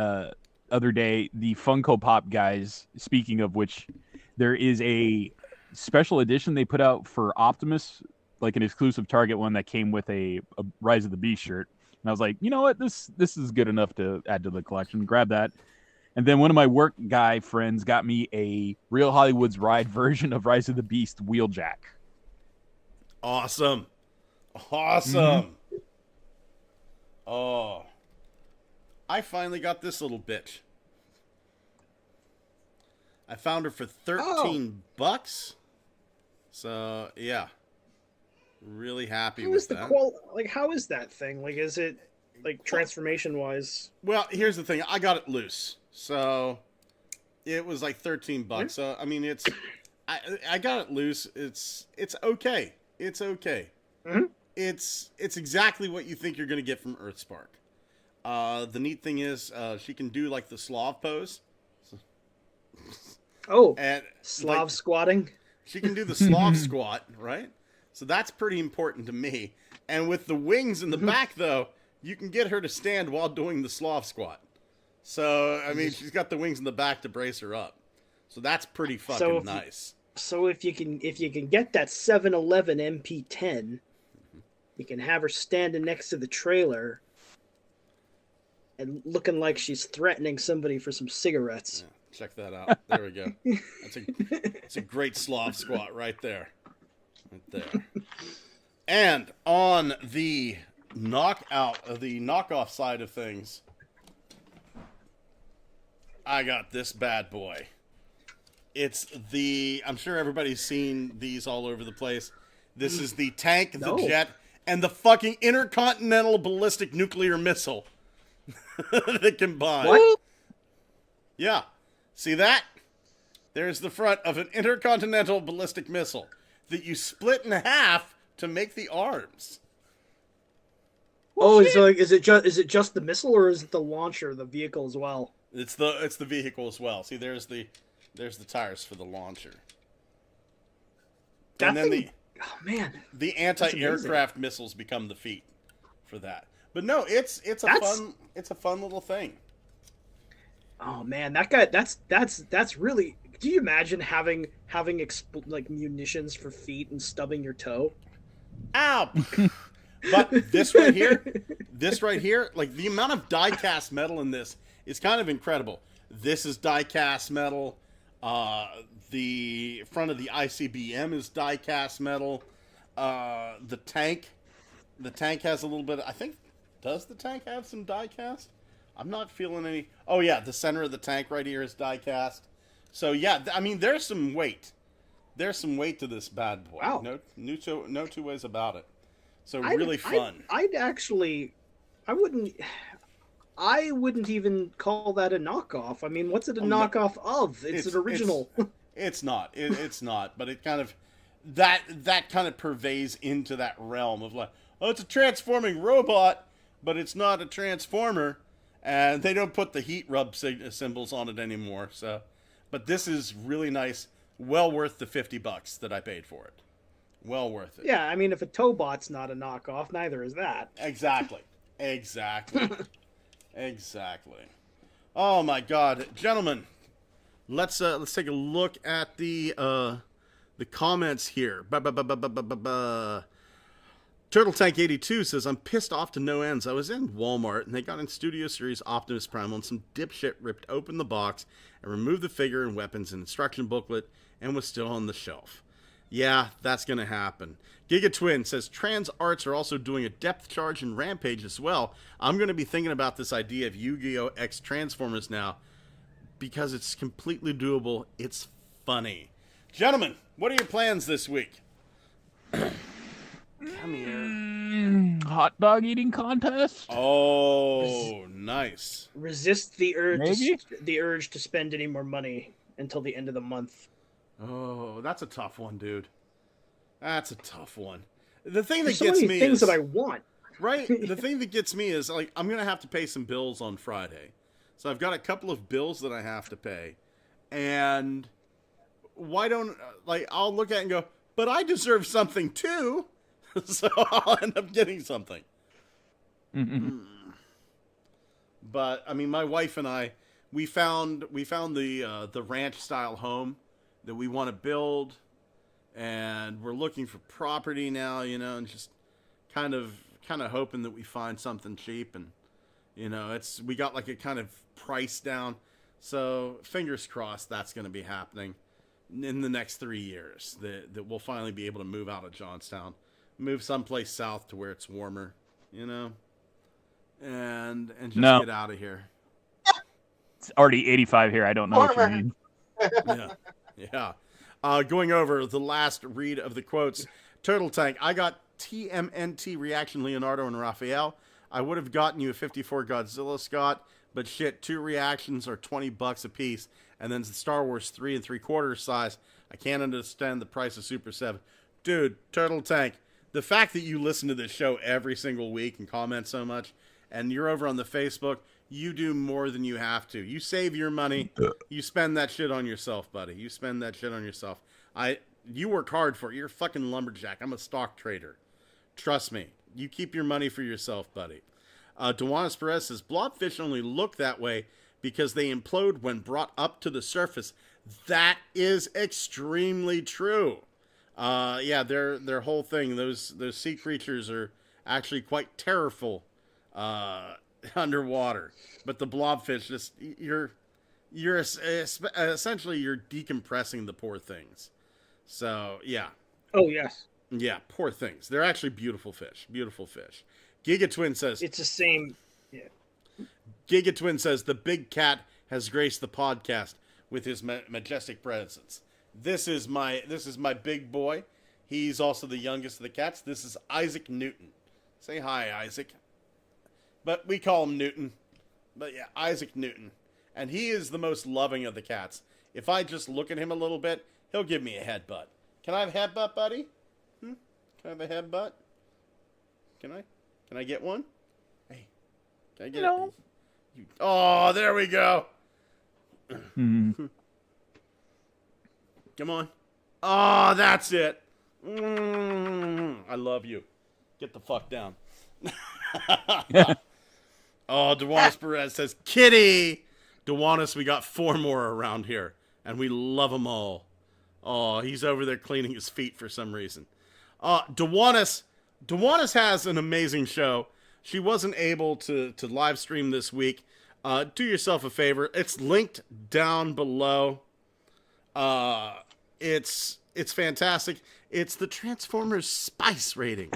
other day, the Funko Pop guys, speaking of which, there is a special edition they put out for Optimus, like an exclusive Target one that came with a Rise of the Beast shirt. And I was like, you know what? This is good enough to add to the collection. Grab that. And then one of my work guy friends got me a Real Hollywood's Ride version of Rise of the Beast Wheeljack. Awesome. Mm-hmm. Oh. I finally got this little bitch. I found her for $13. So, yeah. Really happy with that. How is that thing? Like, is it like transformation wise? Well, here's the thing. I got it loose. So it was like $13. Yeah. So I mean, I got it loose. It's okay. It's okay. Mm-hmm. it's exactly what you think you're going to get from Earthspark. The neat thing is she can do like the Slav pose. Oh, And Slav like, squatting. she can do the Slav squat, right? So that's pretty important to me. And with the wings in the back, though, you can get her to stand while doing the Slav squat. So, I mean, she's got the wings in the back to brace her up. So that's pretty fucking nice. So if you can get that 7-Eleven MP10, you can have her standing next to the trailer and looking like she's threatening somebody for some cigarettes. Yeah, check that out. There we go. That's a great Slav squat right there. Right there. And on the knockoff side of things, I got this bad boy. I'm sure everybody's seen these all over the place. This is the tank, the jet, and the fucking intercontinental ballistic nuclear missile that combine. What? Yeah. See that? There's the front of an intercontinental ballistic missile that you split in half to make the arms. Oh, is it just the missile, or is it the launcher, the vehicle as well? It's the vehicle as well. See, there's the tires for the launcher. And then oh man, the anti-aircraft missiles become the feet for that. But no, it's a fun little thing. Oh man, that guy, that's really. Do you imagine having like munitions for feet and stubbing your toe? Ow! But this right here, like the amount of die-cast metal in this is kind of incredible. This is die-cast metal. The front of the ICBM is die-cast metal. The tank has a little bit. I think, does the tank have some die-cast? I'm not feeling any. Oh yeah, the center of the tank right here is die-cast. So yeah, I mean, there's some weight. There's some weight to this bad boy. Wow. No two ways about it. So really fun. I wouldn't even call that a knockoff. I mean, what's it a knockoff of? It's an original. It's not. It's not. But it kind of that kind of pervades into that realm of like, oh, it's a transforming robot, but it's not a transformer, and they don't put the heat rub symbols on it anymore. So, but this is really nice. Well worth the $50 that I paid for it. Well worth it. Yeah, I mean, if a Tobot's not a knockoff, neither is that. Exactly. Oh my God, gentlemen, let's take a look at the comments here. Turtle Tank 82 says, I'm pissed off to no ends. I was in Walmart and they got in Studio Series Optimus Primal and some dipshit ripped open the box and removed the figure and weapons and instruction booklet and was still on the shelf. Yeah, that's going to happen. Giga Twin says, Trans Arts are also doing a depth charge in Rampage as well. I'm going to be thinking about this idea of Yu-Gi-Oh! X Transformers now because it's completely doable. It's funny. Gentlemen, what are your plans this week? Come here. Hot dog eating contest? Oh, nice. Resist the urge. Maybe? The urge to spend any more money until the end of the month. Oh, that's a tough one, dude. That's a tough one. The thing There's that so gets many me things is, that I want. right? The thing that gets me is like I'm gonna have to pay some bills on Friday, so I've got a couple of bills that I have to pay, and why don't I'll look at it and go, but I deserve something too, so I'll end up getting something. But I mean, my wife and I, we found the ranch style home that we want to build, and we're looking for property now, and just kind of hoping that we find something cheap, and we got like a kind of price down, so fingers crossed that's going to be happening in the next 3 years, that we'll finally be able to move out of Johnstown, move someplace south to where it's warmer, and just get out of here. It's already 85 here. I don't know what you mean. Yeah. Going over the last read of the quotes. Turtle Tank, I got TMNT reaction Leonardo and Raphael. I would have gotten you a 54 Godzilla, Scott, but shit, 2 reactions are $20 a piece, and then the Star Wars 3 3/4 size. I can't understand the price of Super 7. Dude, Turtle Tank, the fact that you listen to this show every single week and comment so much, and you're over on the Facebook, you do more than you have to. You save your money. You spend that shit on yourself, buddy. You spend that shit on yourself. You work hard for it. You're a fucking lumberjack. I'm a stock trader. Trust me. You keep your money for yourself, buddy. Duanis Perez says, blobfish only look that way because they implode when brought up to the surface. That is extremely true. Yeah, their whole thing, those sea creatures are actually quite terrorful underwater. But the blobfish, just you're essentially you're decompressing the poor things. So yeah. Oh yes. Yeah, poor things. They're actually beautiful fish. Beautiful fish. Gigatwin says it's the same. Yeah. Gigatwin says the big cat has graced the podcast with his majestic presence. This is my big boy. He's also the youngest of the cats. This is Isaac Newton. Say hi, Isaac. But we call him Newton. But yeah, Isaac Newton. And he is the most loving of the cats. If I just look at him a little bit, he'll give me a headbutt. Can I have a headbutt, buddy? Can I have a headbutt? Can I get one? Hey, can I get it? Oh, there we go. Come on. Oh, that's it. I love you. Get the fuck down. Oh, Duanis Perez says, kitty. Duanis, we got 4 more around here, and we love them all. Oh, he's over there cleaning his feet for some reason. Duanis has an amazing show. She wasn't able to live stream this week. Do yourself a favor. It's linked down below. It's fantastic. It's the Transformers Spice rating.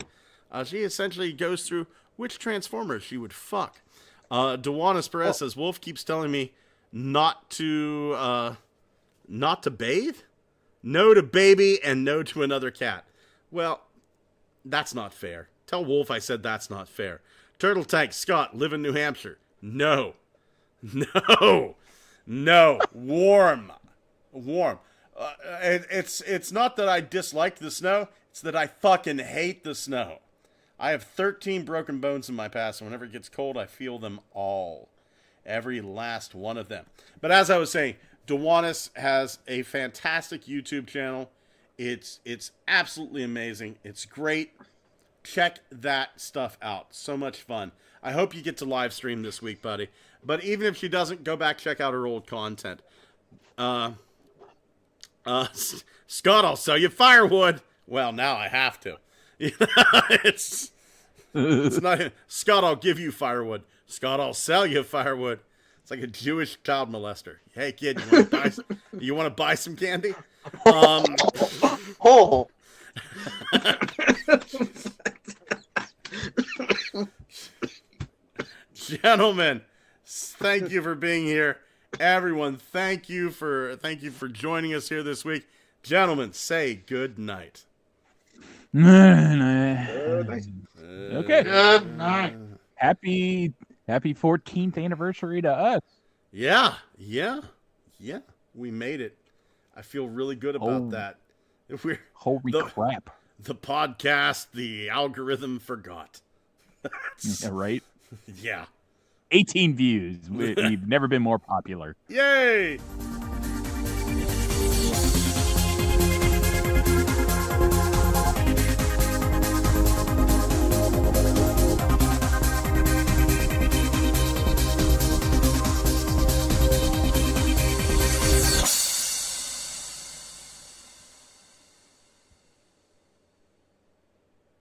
She essentially goes through which Transformers she would fuck. Duanis Perez says, Wolf keeps telling me not to bathe? No to baby and no to another cat. Well, that's not fair. Tell Wolf I said that's not fair. Turtle Tank Scott, live in New Hampshire. No. Warm. It's not that I dislike the snow. It's that I fucking hate the snow. I have 13 broken bones in my past, and whenever it gets cold, I feel them all. Every last one of them. But as I was saying, Duanis has a fantastic YouTube channel. It's absolutely amazing. It's great. Check that stuff out. So much fun. I hope you get to live stream this week, buddy. But even if she doesn't, go back, check out her old content. Scott, I'll sell you firewood. Well, now I have to. It's not Scott, I'll give you firewood. Scott, I'll sell you firewood. It's like a Jewish child molester. Hey, kid, you want to buy some candy? Oh. Gentlemen, thank you for being here. Everyone, thank you for joining us here this week. Gentlemen, say good night. Okay. Good night. Happy 14th anniversary to us. Yeah. We made it. I feel really good about that. Holy crap. The podcast, the algorithm forgot. Yeah, right? Yeah. 18 views. We've never been more popular. Yay!